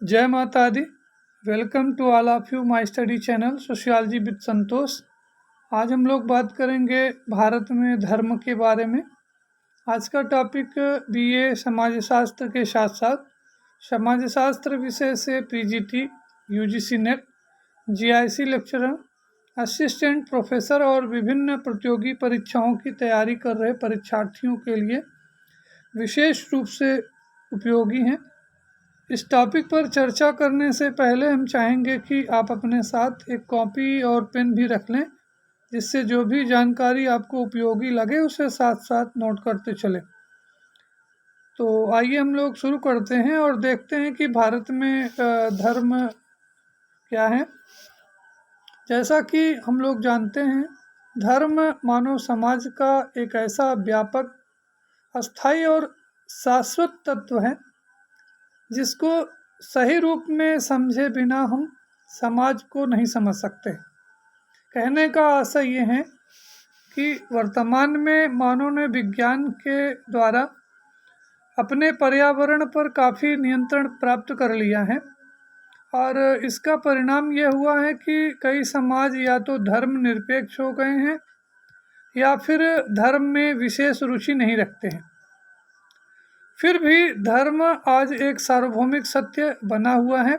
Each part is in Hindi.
जय माता दी। Welcome to all of you my study channel sociology with Santosh. आज हम लोग बात करेंगे भारत में धर्म के बारे में। आज का टॉपिक बीए समाज शास्त्र के साथ साथ समाज शास्त्र विषय से PGT, UGC net, GIC lecturer, assistant professor और विभिन्न प्रतियोगी परीक्षाओं की तैयारी कर रहे परीक्षार्थियों के लिए विशेष रूप से उपयोगी हैं। इस टॉपिक पर चर्चा करने से पहले हम चाहेंगे कि आप अपने साथ एक कॉपी और पेन भी रख लें, जिससे जो भी जानकारी आपको उपयोगी लगे उसे साथ साथ नोट करते चलें। तो आइए हम लोग शुरू करते हैं और देखते हैं कि भारत में धर्म क्या है। जैसा कि हम लोग जानते हैं, धर्म मानव समाज का एक ऐसा व्यापक, अस्थायी और शाश्वत तत्व है जिसको सही रूप में समझे बिना हम समाज को नहीं समझ सकते। कहने का आशय ये है कि वर्तमान में मानव ने विज्ञान के द्वारा अपने पर्यावरण पर काफ़ी नियंत्रण प्राप्त कर लिया है और इसका परिणाम यह हुआ है कि कई समाज या तो धर्म निरपेक्ष हो गए हैं या फिर धर्म में विशेष रुचि नहीं रखते हैं। फिर भी धर्म आज एक सार्वभौमिक सत्य बना हुआ है।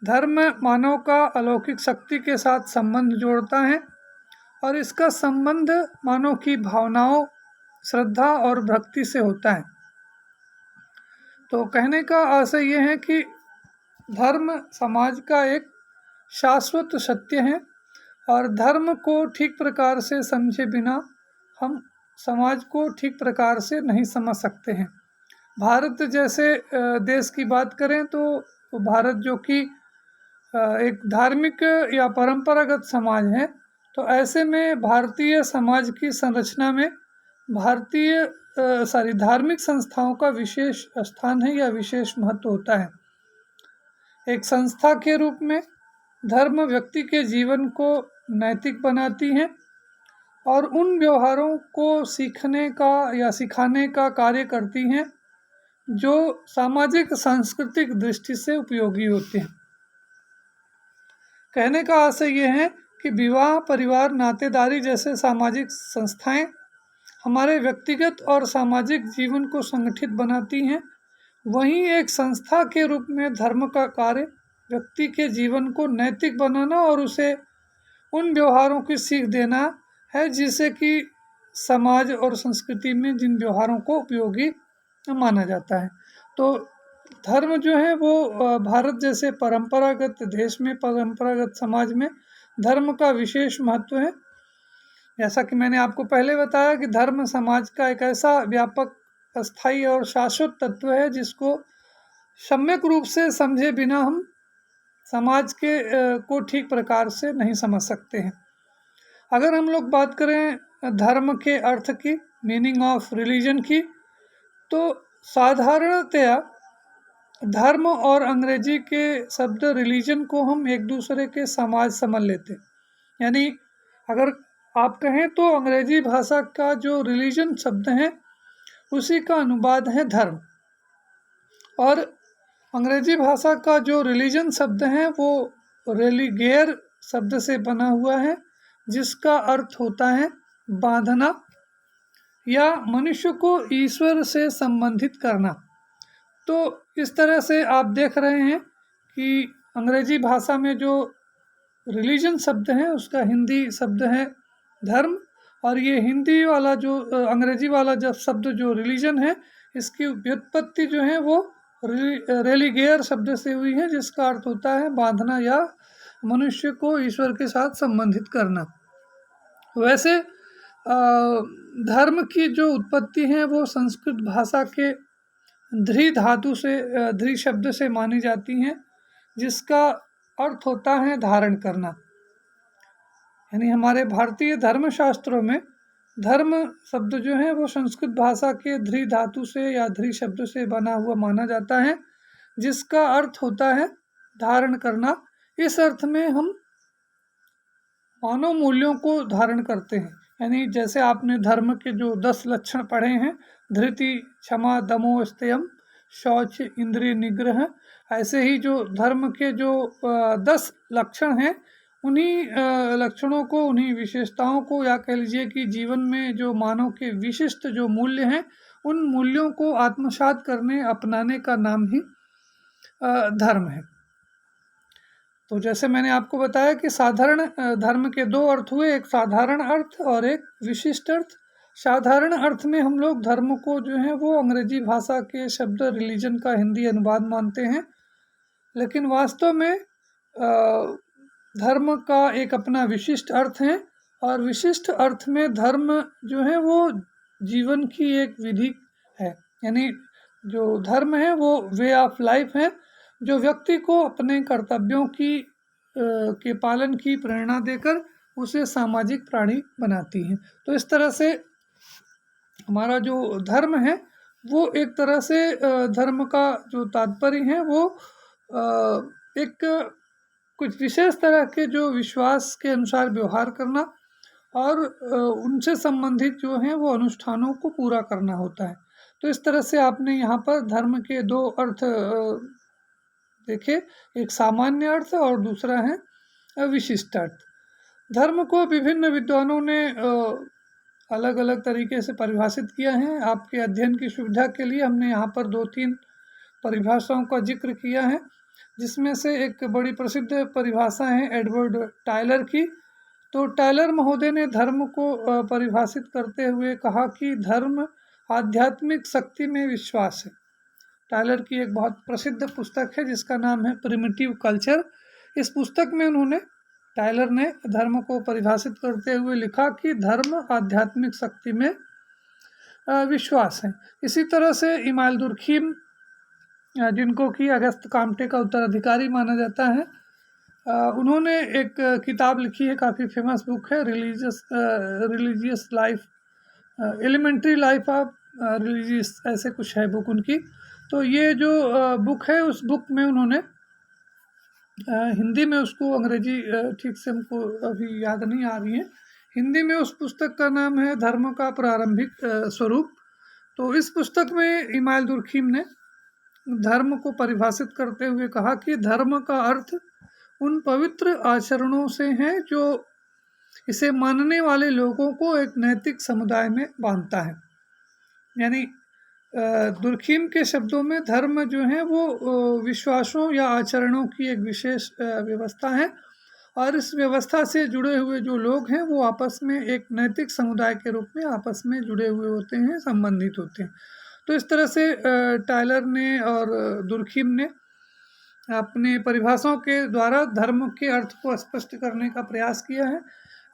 धर्म मानव का अलौकिक शक्ति के साथ संबंध जोड़ता है और इसका संबंध मानव की भावनाओं, श्रद्धा और भक्ति से होता है। तो कहने का आशय यह है कि धर्म समाज का एक शाश्वत सत्य है और धर्म को ठीक प्रकार से समझे बिना हम समाज को ठीक प्रकार से नहीं समझ सकते हैं। भारत जैसे देश की बात करें तो भारत जो कि एक धार्मिक या परंपरागत समाज है, तो ऐसे में भारतीय समाज की संरचना में धार्मिक संस्थाओं का विशेष स्थान है या विशेष महत्व होता है। एक संस्था के रूप में धर्म व्यक्ति के जीवन को नैतिक बनाती है और उन व्यवहारों को सीखने का या सिखाने का कार्य करती हैं जो सामाजिक सांस्कृतिक दृष्टि से उपयोगी होते हैं। कहने का आशय यह है कि विवाह, परिवार, नातेदारी जैसे सामाजिक संस्थाएं हमारे व्यक्तिगत और सामाजिक जीवन को संगठित बनाती हैं। वहीं एक संस्था के रूप में धर्म का कार्य व्यक्ति के जीवन को नैतिक बनाना और उसे उन व्यवहारों की सीख देना है जिससे कि समाज और संस्कृति में जिन व्यवहारों को उपयोगी माना जाता है। तो धर्म जो है वो भारत जैसे परंपरागत देश में, परंपरागत समाज में धर्म का विशेष महत्व है। जैसा कि मैंने आपको पहले बताया कि धर्म समाज का एक ऐसा व्यापक, अस्थायी और शाश्वत तत्व है जिसको सम्यक रूप से समझे बिना हम समाज के को ठीक प्रकार से नहीं समझ सकते हैं। अगर हम लोग बात करें धर्म के अर्थ की, मीनिंग ऑफ रिलीजन की, तो साधारणतया धर्म और अंग्रेजी के शब्द रिलीजन को हम एक दूसरे के समाज समझ लेते हैं। यानी अगर आप कहें तो अंग्रेजी भाषा का जो रिलीजन शब्द है उसी का अनुवाद है धर्म, और अंग्रेजी भाषा का जो रिलीजन शब्द है वो रेलिगेयर शब्द से बना हुआ है, जिसका अर्थ होता है बांधना या मनुष्य को ईश्वर से संबंधित करना। तो इस तरह से आप देख रहे हैं कि अंग्रेजी भाषा में जो रिलीजन शब्द है उसका हिंदी शब्द है धर्म, और ये हिंदी वाला जो अंग्रेजी वाला जब शब्द जो रिलीजन है, इसकी व्युत्पत्ति जो है वो रेलिगेयर शब्द से हुई है, जिसका अर्थ होता है बांधना या मनुष्य को ईश्वर के साथ संबंधित करना। वैसे धर्म की जो उत्पत्ति है वो संस्कृत भाषा के ध्री धातु से, ध्री शब्द से मानी जाती हैं, जिसका अर्थ होता है धारण करना। यानी हमारे भारतीय धर्मशास्त्रों में धर्म शब्द जो है वो संस्कृत भाषा के ध्री धातु से या ध्री शब्द से बना हुआ माना जाता है, जिसका अर्थ होता है धारण करना। इस अर्थ में हम मानव मूल्यों को धारण करते हैं। यानी जैसे आपने धर्म के जो 10 लक्षण पढ़े हैं, धृति, क्षमा, दमो, स्तेयम, शौच, इंद्रिय निग्रह। ऐसे ही जो धर्म के जो 10 लक्षण हैं, उन्हीं लक्षणों को, उन्हीं विशेषताओं को, या कह लीजिए कि जीवन में जो मानव के विशिष्ट जो मूल्य हैं, उन मूल्यों को आत्मसात करने, अपनाने का नाम ही धर्म है। तो जैसे मैंने आपको बताया कि साधारण धर्म के 2 अर्थ हुए, एक साधारण अर्थ और एक विशिष्ट अर्थ। साधारण अर्थ में हम लोग धर्म को जो है वो अंग्रेजी भाषा के शब्द रिलीजन का हिंदी अनुवाद मानते हैं, लेकिन वास्तव में धर्म का एक अपना विशिष्ट अर्थ है, और विशिष्ट अर्थ में धर्म जो है वो जीवन की एक विधि है। यानी जो धर्म है वो वे ऑफ लाइफ है, जो व्यक्ति को अपने कर्तव्यों के पालन की प्रेरणा देकर उसे सामाजिक प्राणी बनाती है। तो इस तरह से हमारा जो धर्म है वो एक तरह से धर्म का जो तात्पर्य है वो एक कुछ विशेष तरह के जो विश्वास के अनुसार व्यवहार करना और उनसे संबंधित जो हैं वो अनुष्ठानों को पूरा करना होता है। तो इस तरह से आपने यहाँ पर धर्म के 2 अर्थ देखे, एक सामान्य अर्थ और दूसरा है विशिष्ट अर्थ। धर्म को विभिन्न विद्वानों ने अलग अलग तरीके से परिभाषित किया है। आपके अध्ययन की सुविधा के लिए हमने यहाँ पर 2-3 परिभाषाओं का जिक्र किया है, जिसमें से एक बड़ी प्रसिद्ध परिभाषा है एडवर्ड टायलर की। तो टायलर महोदय ने धर्म को परिभाषित करते हुए कहा कि धर्म आध्यात्मिक शक्ति में विश्वास है। टायलर की एक बहुत प्रसिद्ध पुस्तक है जिसका नाम है प्रिमिटिव कल्चर। इस पुस्तक में टायलर ने धर्म को परिभाषित करते हुए लिखा कि धर्म आध्यात्मिक शक्ति में विश्वास है। इसी तरह से इमाल दुर्खीम, जिनको कि अगस्त काम्टे का उत्तराधिकारी माना जाता है, उन्होंने एक किताब लिखी है, काफ़ी फेमस बुक है, religious life, elementary life of religious, ऐसे कुछ है बुक उनकी। तो ये जो बुक है, उस बुक में उन्होंने हिंदी में उसको, अंग्रेजी ठीक से हमको अभी याद नहीं आ रही है, हिंदी में उस पुस्तक का नाम है धर्म का प्रारंभिक स्वरूप। तो इस पुस्तक में इमाल दुर्खीम ने धर्म को परिभाषित करते हुए कहा कि धर्म का अर्थ उन पवित्र आचरणों से है जो इसे मानने वाले लोगों को एक नैतिक समुदाय में बांधता है। यानी दुर्खीम के शब्दों में धर्म जो है वो विश्वासों या आचरणों की एक विशेष व्यवस्था है, और इस व्यवस्था से जुड़े हुए जो लोग हैं वो आपस में एक नैतिक समुदाय के रूप में आपस में जुड़े हुए होते हैं, संबंधित होते हैं। तो इस तरह से टायलर ने और दुर्खीम ने अपने परिभाषाओं के द्वारा धर्म के अर्थ को स्पष्ट करने का प्रयास किया है।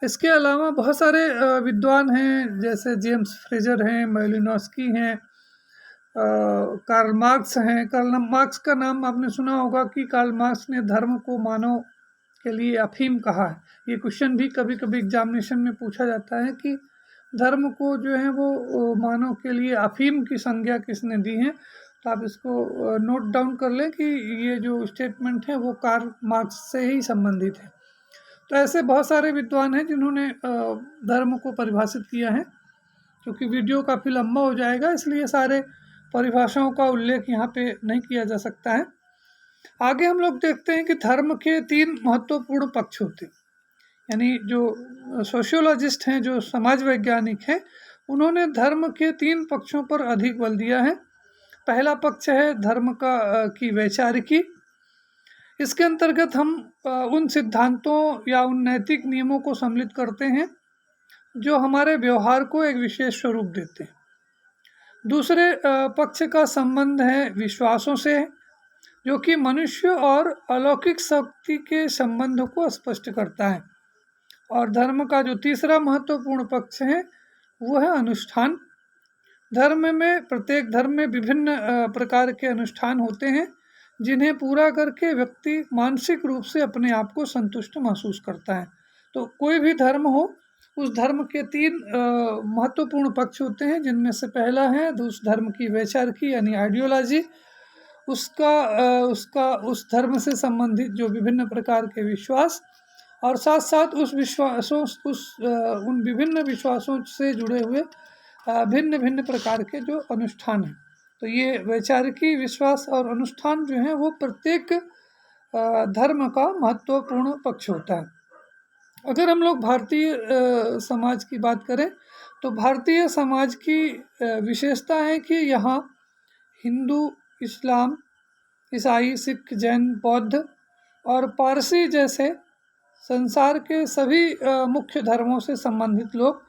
इसके अलावा बहुत सारे विद्वान हैं, जैसे जेम्स फ्रेजर हैं, मैलिनोस्की हैं, कार्ल मार्क्स हैं। कार्ल मार्क्स का नाम आपने सुना होगा कि कार्ल मार्क्स ने धर्म को मानव के लिए अफीम कहा है। ये क्वेश्चन भी कभी कभी एग्जामिनेशन में पूछा जाता है कि धर्म को जो है वो मानव के लिए अफीम की संज्ञा किसने दी है। तो आप इसको नोट डाउन कर लें कि ये जो स्टेटमेंट है वो कार्ल मार्क्स से ही संबंधित है। तो ऐसे बहुत सारे विद्वान हैं जिन्होंने धर्म को परिभाषित किया है। क्योंकि वीडियो काफ़ी लंबा हो जाएगा, इसलिए सारे परिभाषाओं का उल्लेख यहाँ पे नहीं किया जा सकता है। आगे हम लोग देखते हैं कि धर्म के 3 महत्वपूर्ण पक्ष होते हैं। यानी जो सोशियोलॉजिस्ट हैं, जो समाज वैज्ञानिक हैं, उन्होंने धर्म के 3 पक्षों पर अधिक बल दिया है। पहला पक्ष है धर्म की वैचारिकी। इसके अंतर्गत हम उन सिद्धांतों या उन नैतिक नियमों को सम्मिलित करते हैं जो हमारे व्यवहार को एक विशेष स्वरूप देते हैं। दूसरे पक्ष का संबंध है विश्वासों से, जो कि मनुष्य और अलौकिक शक्ति के संबंध को स्पष्ट करता है। और धर्म का जो तीसरा महत्वपूर्ण पक्ष है वो है अनुष्ठान। प्रत्येक धर्म में विभिन्न प्रकार के अनुष्ठान होते हैं जिन्हें पूरा करके व्यक्ति मानसिक रूप से अपने आप को संतुष्ट महसूस करता है। तो कोई भी धर्म हो, उस धर्म के 3 महत्वपूर्ण पक्ष होते हैं, जिनमें से पहला है उस धर्म की वैचारिकी यानी आइडियोलॉजी, उस धर्म से संबंधित जो विभिन्न प्रकार के विश्वास, और साथ साथ उन विभिन्न विश्वासों से जुड़े हुए भिन्न भिन्न प्रकार के जो अनुष्ठान हैं। तो ये वैचारिकी विश्वास और अनुष्ठान जो है वो प्रत्येक धर्म का महत्वपूर्ण पक्ष होता है। अगर हम लोग भारतीय समाज की बात करें तो भारतीय समाज की विशेषता है कि यहाँ हिंदू, इस्लाम, ईसाई, सिख, जैन, बौद्ध और पारसी जैसे संसार के सभी मुख्य धर्मों से संबंधित लोग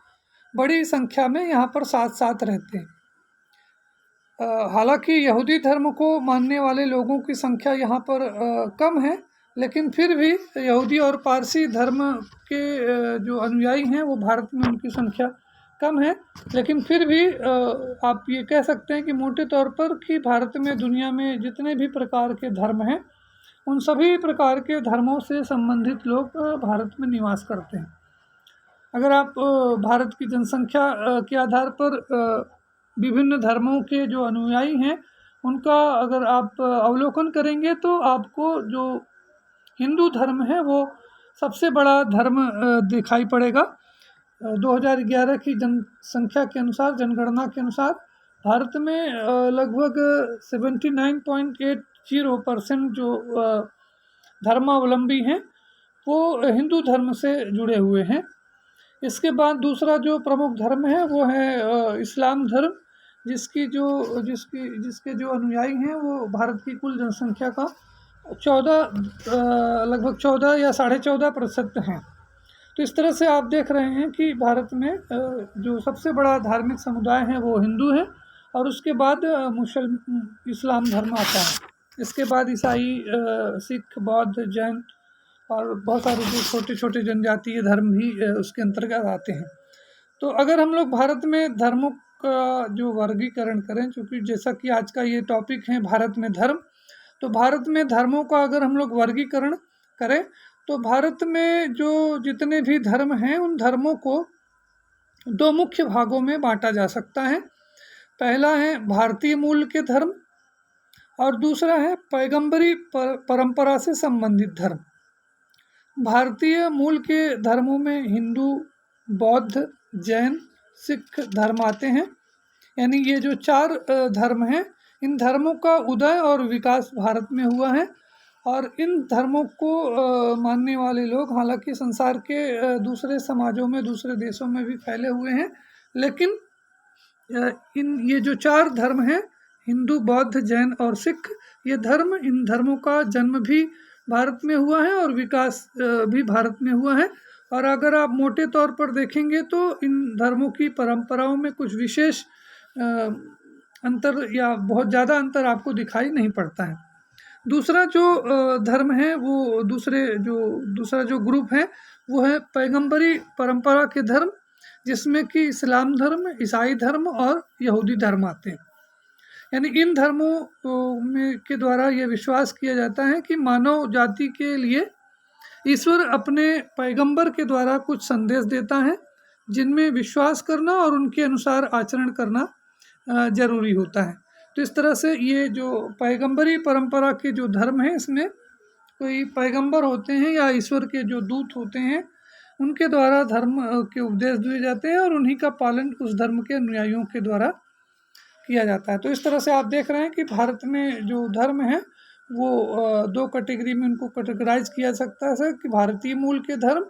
बड़ी संख्या में यहाँ पर साथ साथ रहते हैं। हालांकि यहूदी धर्म को मानने वाले लोगों की संख्या यहाँ पर कम है, लेकिन फिर भी यहूदी और पारसी धर्म के जो अनुयायी हैं वो भारत में उनकी संख्या कम है। लेकिन फिर भी आप ये कह सकते हैं कि मोटे तौर पर कि भारत में दुनिया में जितने भी प्रकार के धर्म हैं उन सभी प्रकार के धर्मों से संबंधित लोग भारत में निवास करते हैं। अगर आप भारत की जनसंख्या के आधार पर विभिन्न धर्मों के जो अनुयायी हैं उनका अगर आप अवलोकन करेंगे तो आपको जो हिंदू धर्म है वो सबसे बड़ा धर्म दिखाई पड़ेगा। 2011 की जनसंख्या के अनुसार, जनगणना के अनुसार भारत में लगभग 79.80% जो धर्मावलंबी हैं वो हिंदू धर्म से जुड़े हुए हैं। इसके बाद दूसरा जो प्रमुख धर्म है वो है इस्लाम धर्म, जिसके जो अनुयायी हैं वो भारत की कुल जनसंख्या का लगभग 14 या 14.5% हैं। तो इस तरह से आप देख रहे हैं कि भारत में जो सबसे बड़ा धार्मिक समुदाय है वो हिंदू है और उसके बाद इस्लाम धर्म आता है। इसके बाद ईसाई, सिख, बौद्ध, जैन और बहुत सारे जो छोटे छोटे जनजातीय धर्म भी उसके अंतर्गत आते हैं। तो अगर हम लोग भारत में धर्मों का जो वर्गीकरण करें, चूँकि जैसा कि आज का ये टॉपिक है भारत में धर्म, तो भारत में धर्मों का अगर हम लोग वर्गीकरण करें तो भारत में जो जितने भी धर्म हैं उन धर्मों को दो मुख्य भागों में बांटा जा सकता है। पहला है भारतीय मूल के धर्म और दूसरा है पैगंबरी परंपरा से संबंधित धर्म। भारतीय मूल के धर्मों में हिंदू, बौद्ध, जैन, सिख धर्म आते हैं। यानी ये जो चार धर्म हैं, इन धर्मों का उदय और विकास भारत में हुआ है और इन धर्मों को मानने वाले लोग हालांकि संसार के दूसरे समाजों में, दूसरे देशों में भी फैले हुए हैं, लेकिन ये जो चार धर्म हैं, हिंदू, बौद्ध, जैन और सिख, इन धर्मों का जन्म भी भारत में हुआ है और विकास भी भारत में हुआ है। और अगर आप मोटे तौर पर देखेंगे तो इन धर्मों की परंपराओं में कुछ विशेष अंतर या बहुत ज़्यादा अंतर आपको दिखाई नहीं पड़ता है। दूसरा जो धर्म है वो दूसरा जो ग्रुप है वो है पैगंबरी परंपरा के धर्म, जिसमें कि इस्लाम धर्म, ईसाई धर्म और यहूदी धर्म आते हैं। यानी इन धर्मों के द्वारा ये विश्वास किया जाता है कि मानव जाति के लिए ईश्वर अपने पैगंबर के द्वारा कुछ संदेश देता है जिनमें विश्वास करना और उनके अनुसार आचरण करना जरूरी होता है। तो इस तरह से ये जो पैगंबरी परंपरा के जो धर्म हैं, इसमें कोई पैगंबर होते हैं या ईश्वर के जो दूत होते हैं उनके द्वारा धर्म के उपदेश दिए जाते हैं और उन्हीं का पालन उस धर्म के अनुयायियों के द्वारा किया जाता है। तो इस तरह से आप देख रहे हैं कि भारत में जो धर्म है वो दो कैटेगरी में उनको कैटेगराइज किया सकता है कि भारतीय मूल के धर्म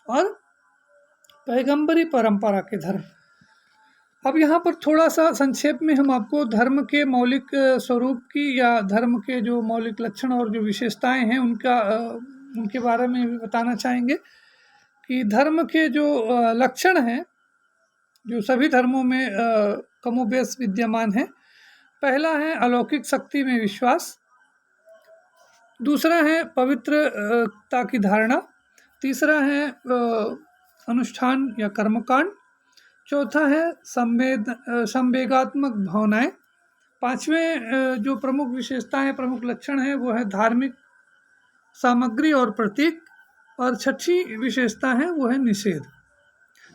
और पैगंबरी परंपरा के धर्म। अब यहाँ पर थोड़ा सा संक्षेप में हम आपको धर्म के मौलिक स्वरूप की या धर्म के जो मौलिक लक्षण और जो विशेषताएं हैं उनके बारे में भी बताना चाहेंगे कि धर्म के जो लक्षण हैं जो सभी धर्मों में कमोबेश विद्यमान है। पहला है अलौकिक शक्ति में विश्वास, दूसरा है पवित्रता की धारणा, तीसरा है अनुष्ठान या कर्मकांड, चौथा है संवेगात्मक भावनाएं, पांचवें जो प्रमुख विशेषताएं, प्रमुख लक्षण है वो है धार्मिक सामग्री और प्रतीक, और छठी विशेषता है वो है निषेध।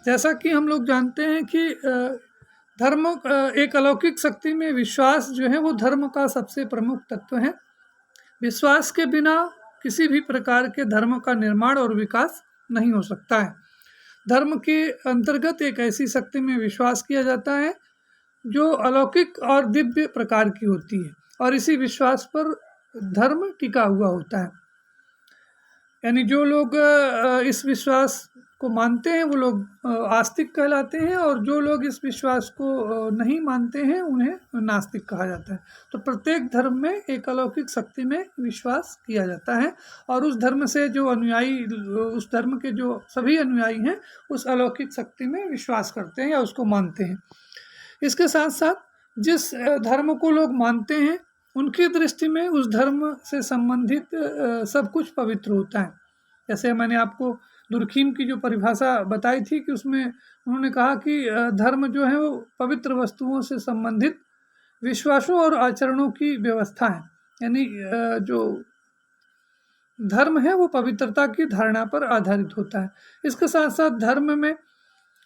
जैसा कि हम लोग जानते हैं कि धर्म एक अलौकिक शक्ति में विश्वास जो है वो धर्म का सबसे प्रमुख तत्व है। विश्वास के बिना किसी भी प्रकार के धर्म का निर्माण और विकास नहीं हो सकता है। धर्म के अंतर्गत एक ऐसी शक्ति में विश्वास किया जाता है जो अलौकिक और दिव्य प्रकार की होती है, और इसी विश्वास पर धर्म टिका हुआ होता है। यानी जो लोग इस विश्वास को मानते हैं वो लोग आस्तिक कहलाते हैं, और जो लोग इस विश्वास को नहीं मानते हैं उन्हें नास्तिक कहा जाता है। तो प्रत्येक धर्म में एक अलौकिक शक्ति में विश्वास किया जाता है, और उस धर्म से जो अनुयायी, उस धर्म के जो सभी अनुयायी हैं उस अलौकिक शक्ति में विश्वास करते हैं या उसको मानते हैं। इसके साथ साथ जिस धर्म को लोग मानते हैं उनकी दृष्टि में उस धर्म से संबंधित सब कुछ पवित्र होता है। जैसे मैंने आपको दुर्खीम की जो परिभाषा बताई थी कि उसमें उन्होंने कहा कि धर्म जो है वो पवित्र वस्तुओं से संबंधित विश्वासों और आचरणों की व्यवस्था है। यानी जो धर्म है वो पवित्रता की धारणा पर आधारित होता है। इसके साथ साथ धर्म में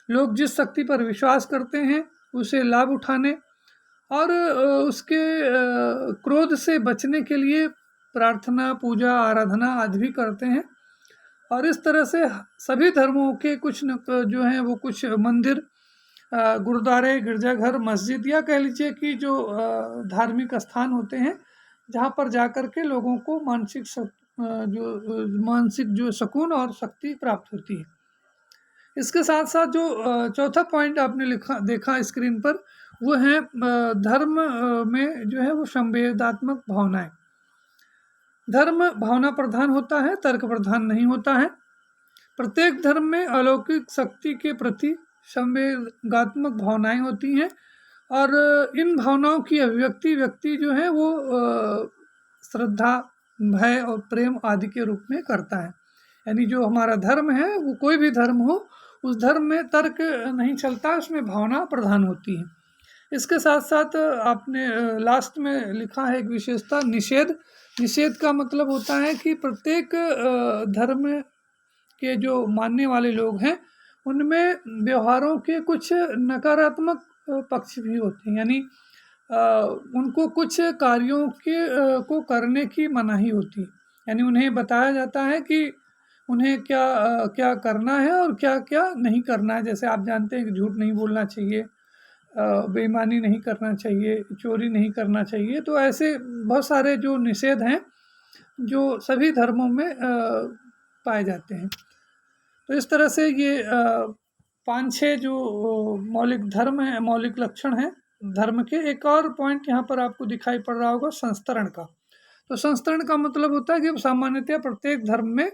लोग जिस शक्ति पर विश्वास करते हैं उसे लाभ उठाने और उसके क्रोध से बचने के लिए प्रार्थना, पूजा, आराधना आदि भी करते हैं। और इस तरह से सभी धर्मों के कुछ न जो हैं वो कुछ मंदिर, गुरुद्वारे, गिरजाघर, मस्जिद या कह लीजिए कि जो धार्मिक स्थान होते हैं जहाँ पर जाकर के लोगों को मानसिक जो सुकून और शक्ति प्राप्त होती है। इसके साथ साथ जो चौथा पॉइंट आपने देखा स्क्रीन पर, वो है धर्म में जो है वो संवेदनात्मक भावनाएं। धर्म भावना प्रधान होता है, तर्क प्रधान नहीं होता है। प्रत्येक धर्म में अलौकिक शक्ति के प्रति संवेदनात्मक भावनाएं होती हैं, और इन भावनाओं की अभिव्यक्ति व्यक्ति जो है वो श्रद्धा, भय और प्रेम आदि के रूप में करता है। यानी जो हमारा धर्म है वो कोई भी धर्म हो, उस धर्म में तर्क नहीं चलता, उसमें भावना प्रधान होती है। इसके साथ साथ आपने लास्ट में लिखा है एक विशेषता, निषेध। निषेध का मतलब होता है कि प्रत्येक धर्म के जो मानने वाले लोग हैं उनमें व्यवहारों के कुछ नकारात्मक पक्ष भी होते हैं। यानी उनको कुछ कार्यों को करने की मनाही होती है। यानी उन्हें बताया जाता है कि उन्हें क्या क्या करना है और क्या क्या नहीं करना है। जैसे आप जानते हैं कि झूठ नहीं बोलना चाहिए, बेईमानी नहीं करना चाहिए, चोरी नहीं करना चाहिए। तो ऐसे बहुत सारे जो निषेध हैं जो सभी धर्मों में पाए जाते हैं। तो इस तरह से ये 5-6 जो मौलिक धर्म है, मौलिक लक्षण हैं धर्म के। एक और पॉइंट यहाँ पर आपको दिखाई पड़ रहा होगा, संस्तरण का। तो संस्तरण का मतलब होता है कि सामान्यतः प्रत्येक धर्म में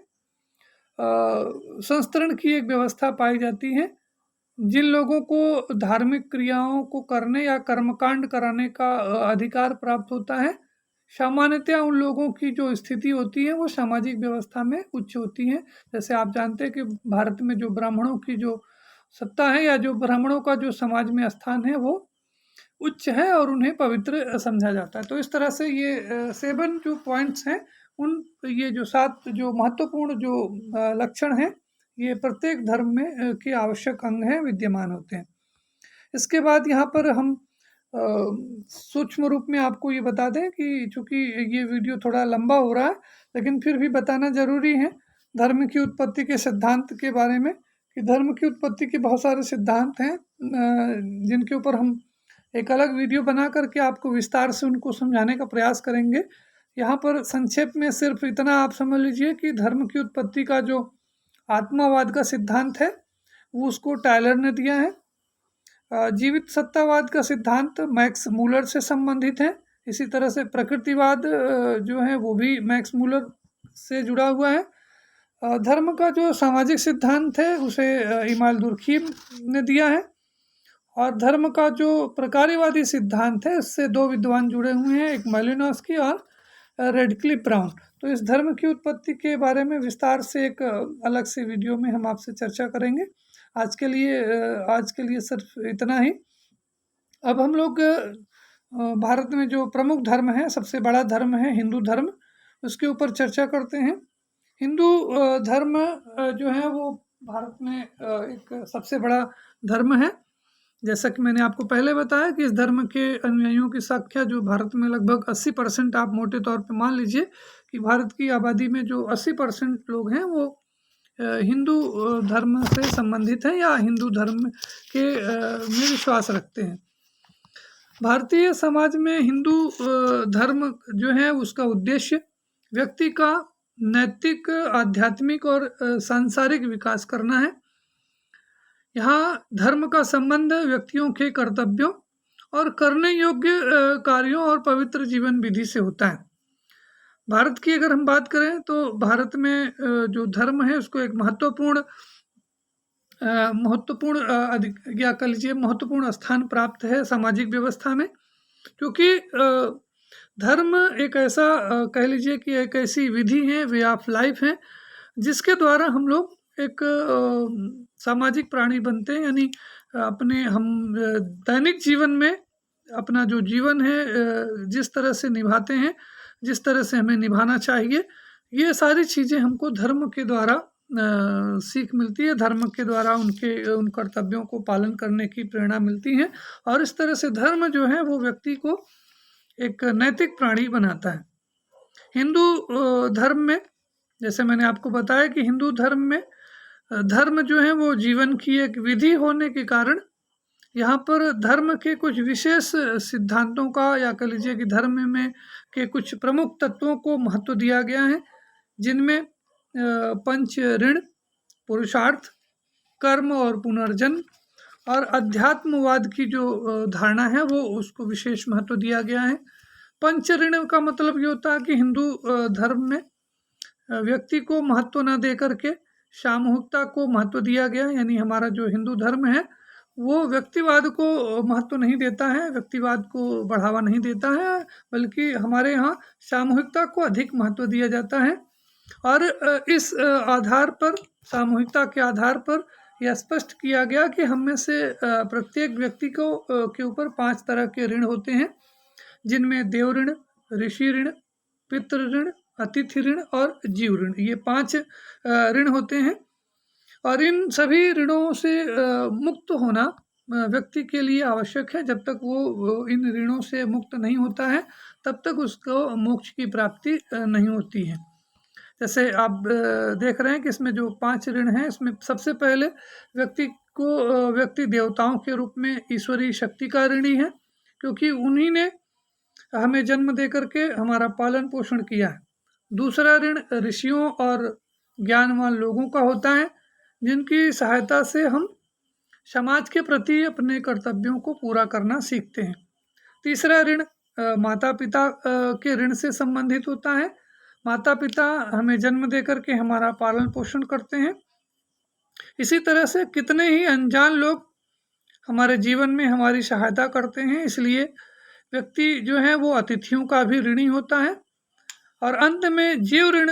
संस्तरण की एक व्यवस्था पाई जाती है। जिन लोगों को धार्मिक क्रियाओं को करने या कर्मकांड कराने का अधिकार प्राप्त होता है, सामान्यतः उन लोगों की जो स्थिति होती है वो सामाजिक व्यवस्था में उच्च होती है। जैसे आप जानते हैं कि भारत में जो ब्राह्मणों की जो सत्ता है या जो ब्राह्मणों का जो समाज में स्थान है वो उच्च है और उन्हें पवित्र समझा जाता है। तो इस तरह से ये 7 जो पॉइंट्स हैं, ये जो 7 जो महत्वपूर्ण जो लक्षण हैं, ये प्रत्येक धर्म में के आवश्यक अंग हैं, विद्यमान होते हैं। इसके बाद यहाँ पर हम सूक्ष्म रूप में आपको ये बता दें कि चूँकि ये वीडियो थोड़ा लंबा हो रहा है, लेकिन फिर भी बताना ज़रूरी है धर्म की उत्पत्ति के सिद्धांत के बारे में, कि धर्म की उत्पत्ति के बहुत सारे सिद्धांत हैं जिनके ऊपर हम एक अलग वीडियो बना करके आपको विस्तार से उनको समझाने का प्रयास करेंगे। यहाँ पर संक्षेप में सिर्फ इतना आप समझ लीजिए कि धर्म की उत्पत्ति का जो आत्मावाद का सिद्धांत है वो उसको टायलर ने दिया है। जीवित सत्तावाद का सिद्धांत मैक्स मूलर से संबंधित है। इसी तरह से प्रकृतिवाद जो है वो भी मैक्स मूलर से जुड़ा हुआ है। धर्म का जो सामाजिक सिद्धांत है उसे इमाल दुर्खीम ने दिया है। और धर्म का जो प्रकार्यवादी सिद्धांत है उससे 2 विद्वान जुड़े हुए हैं, एक मैलिनोस्की और रेडक्लिफ ब्राउन। तो इस धर्म की उत्पत्ति के बारे में विस्तार से एक अलग से वीडियो में हम आपसे चर्चा करेंगे। आज के लिए सिर्फ इतना ही। अब हम लोग भारत में जो प्रमुख धर्म है, सबसे बड़ा धर्म है हिंदू धर्म, उसके ऊपर चर्चा करते हैं। हिंदू धर्म जो है वो भारत में एक सबसे बड़ा धर्म है। जैसा कि मैंने आपको पहले बताया कि इस धर्म के अनुयायियों की संख्या जो भारत में लगभग 80%, आप मोटे तौर पे मान लीजिए कि भारत की आबादी में जो 80% लोग हैं वो हिंदू धर्म से संबंधित हैं या हिंदू धर्म के में विश्वास रखते हैं। भारतीय समाज में हिंदू धर्म जो है उसका उद्देश्य व्यक्ति का नैतिक, आध्यात्मिक और सांसारिक विकास करना है। यहाँ धर्म का संबंध व्यक्तियों के कर्तव्यों और करने योग्य कार्यों और पवित्र जीवन विधि से होता है। भारत की अगर हम बात करें तो भारत में जो धर्म है उसको एक या कह लीजिए महत्वपूर्ण स्थान प्राप्त है सामाजिक व्यवस्था में, क्योंकि धर्म एक ऐसा कह लीजिए कि एक ऐसी विधि है, वे ऑफ लाइफ है, जिसके द्वारा हम लोग एक सामाजिक प्राणी बनते हैं। यानी अपने हम दैनिक जीवन में अपना जो जीवन है जिस तरह से निभाते हैं, जिस तरह से हमें निभाना चाहिए, ये सारी चीज़ें हमको धर्म के द्वारा सीख मिलती है। धर्म के द्वारा उन कर्तव्यों को पालन करने की प्रेरणा मिलती है, और इस तरह से धर्म जो है वो व्यक्ति को एक नैतिक प्राणी बनाता है। हिंदू धर्म में, जैसे मैंने आपको बताया कि हिंदू धर्म में धर्म जो है वो जीवन की एक विधि होने के कारण यहाँ पर धर्म के कुछ विशेष सिद्धांतों का, या कह लीजिए कि धर्म में के कुछ प्रमुख तत्वों को महत्व दिया गया है, जिनमें पंच ऋण, पुरुषार्थ, कर्म और पुनर्जन्म और अध्यात्मवाद की जो धारणा है वो उसको विशेष महत्व दिया गया है। पंच ऋण का मतलब ये होता है कि हिंदू धर्म में व्यक्ति को महत्व न दे करके सामूहिकता को महत्व दिया गया। यानी हमारा जो हिंदू धर्म है वो व्यक्तिवाद को महत्व नहीं देता है, व्यक्तिवाद को बढ़ावा नहीं देता है, बल्कि हमारे यहाँ सामूहिकता को अधिक महत्व दिया जाता है। और इस आधार पर, सामूहिकता के आधार पर यह स्पष्ट किया गया कि हम में से प्रत्येक व्यक्ति को के ऊपर 5 तरह के ऋण होते हैं, जिनमें देव ऋण, ऋषि ऋण, पितृ ऋण, अतिथि ऋण और जीव ऋण, ये 5 ऋण होते हैं। और इन सभी ऋणों से मुक्त होना व्यक्ति के लिए आवश्यक है। जब तक वो इन ऋणों से मुक्त नहीं होता है तब तक उसको मोक्ष की प्राप्ति नहीं होती है। जैसे आप देख रहे हैं कि इसमें जो 5 ऋण हैं, इसमें सबसे पहले व्यक्ति देवताओं के रूप में ईश्वरीय शक्ति का ऋणी है, क्योंकि उन्हीं ने हमें जन्म दे करके हमारा पालन पोषण किया है। दूसरा ऋण ऋषियों और ज्ञानवान लोगों का होता है, जिनकी सहायता से हम समाज के प्रति अपने कर्तव्यों को पूरा करना सीखते हैं। तीसरा ऋण माता पिता के ऋण से संबंधित होता है। माता पिता हमें जन्म दे करके हमारा पालन पोषण करते हैं। इसी तरह से कितने ही अनजान लोग हमारे जीवन में हमारी सहायता करते हैं, इसलिए व्यक्ति जो है वो अतिथियों का भी ऋणी होता है। और अंत में जीव ऋण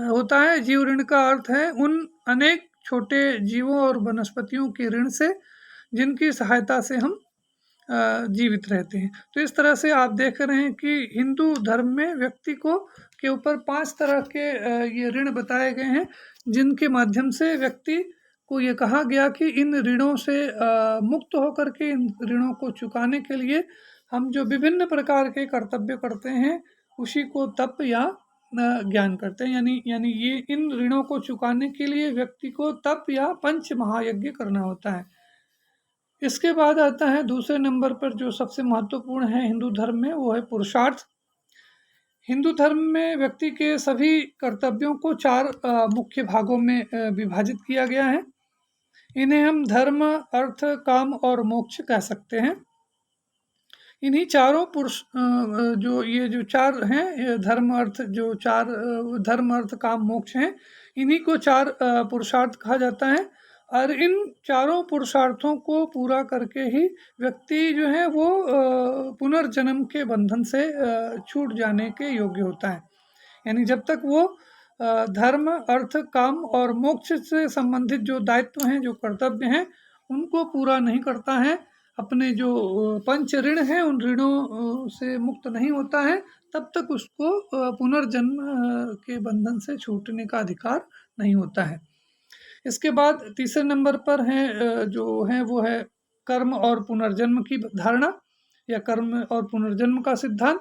होता है। जीव ऋण का अर्थ है उन अनेक छोटे जीवों और वनस्पतियों के ऋण से जिनकी सहायता से हम जीवित रहते हैं। तो इस तरह से आप देख रहे हैं कि हिंदू धर्म में व्यक्ति को के ऊपर 5 तरह के ये ऋण बताए गए हैं, जिनके माध्यम से व्यक्ति को ये कहा गया कि इन ऋणों से मुक्त होकर के इन ऋणों को चुकाने के लिए हम जो विभिन्न प्रकार के कर्तव्य करते हैं उसी को तप या ज्ञान करते हैं। यानी ये इन ऋणों को चुकाने के लिए व्यक्ति को तप या पंच महायज्ञ करना होता है। इसके बाद आता है दूसरे नंबर पर जो सबसे महत्वपूर्ण है हिंदू धर्म में, वो है पुरुषार्थ। हिंदू धर्म में व्यक्ति के सभी कर्तव्यों को 4 मुख्य भागों में विभाजित किया गया है। इन्हें हम धर्म, अर्थ, काम और मोक्ष कह सकते हैं। इन्हीं चारों जो 4 हैं, ये धर्म अर्थ काम मोक्ष हैं, इन्हीं को 4 पुरुषार्थ कहा जाता है। और इन चारों पुरुषार्थों को पूरा करके ही व्यक्ति जो है वो पुनर्जन्म के बंधन से छूट जाने के योग्य होता है। यानी जब तक वो धर्म, अर्थ, काम और मोक्ष से संबंधित जो दायित्व हैं, जो कर्तव्य हैं, उनको पूरा नहीं करता है, अपने जो पंच ऋण हैं उन ऋणों से मुक्त नहीं होता है, तब तक उसको पुनर्जन्म के बंधन से छूटने का अधिकार नहीं होता है। इसके बाद तीसरे नंबर पर वो है कर्म और पुनर्जन्म की धारणा, या कर्म और पुनर्जन्म का सिद्धांत।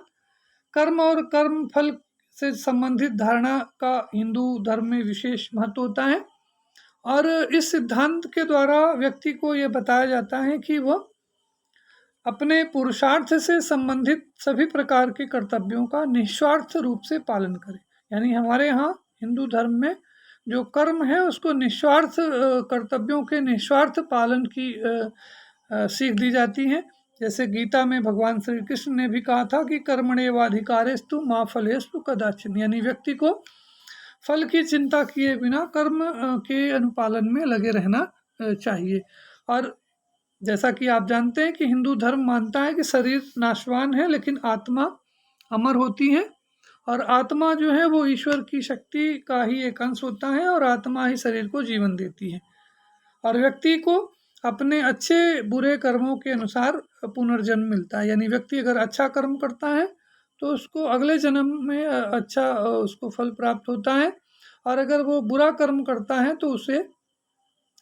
कर्म और कर्म फल से संबंधित धारणा का हिंदू धर्म में विशेष महत्व होता है, और इस सिद्धांत के द्वारा व्यक्ति को ये बताया जाता है कि वह अपने पुरुषार्थ से संबंधित सभी प्रकार के कर्तव्यों का निस्वार्थ रूप से पालन करे। यानी हमारे यहाँ हिंदू धर्म में जो कर्म है उसको निस्वार्थ कर्तव्यों के निस्वार्थ पालन की सीख दी जाती है। जैसे गीता में भगवान श्री कृष्ण ने भी कहा था कि कर्मण्येवाधिकारेस्तु मा फलेषु कदाचन, यानी व्यक्ति को फल की चिंता किए बिना कर्म के अनुपालन में लगे रहना चाहिए। और जैसा कि आप जानते हैं कि हिंदू धर्म मानता है कि शरीर नाशवान है लेकिन आत्मा अमर होती है, और आत्मा जो है वो ईश्वर की शक्ति का ही एक अंश होता है, और आत्मा ही शरीर को जीवन देती है। और व्यक्ति को अपने अच्छे बुरे कर्मों के अनुसार पुनर्जन्म मिलता है। यानी व्यक्ति अगर अच्छा कर्म करता है तो उसको अगले जन्म में अच्छा उसको फल प्राप्त होता है, और अगर वो बुरा कर्म करता है तो उसे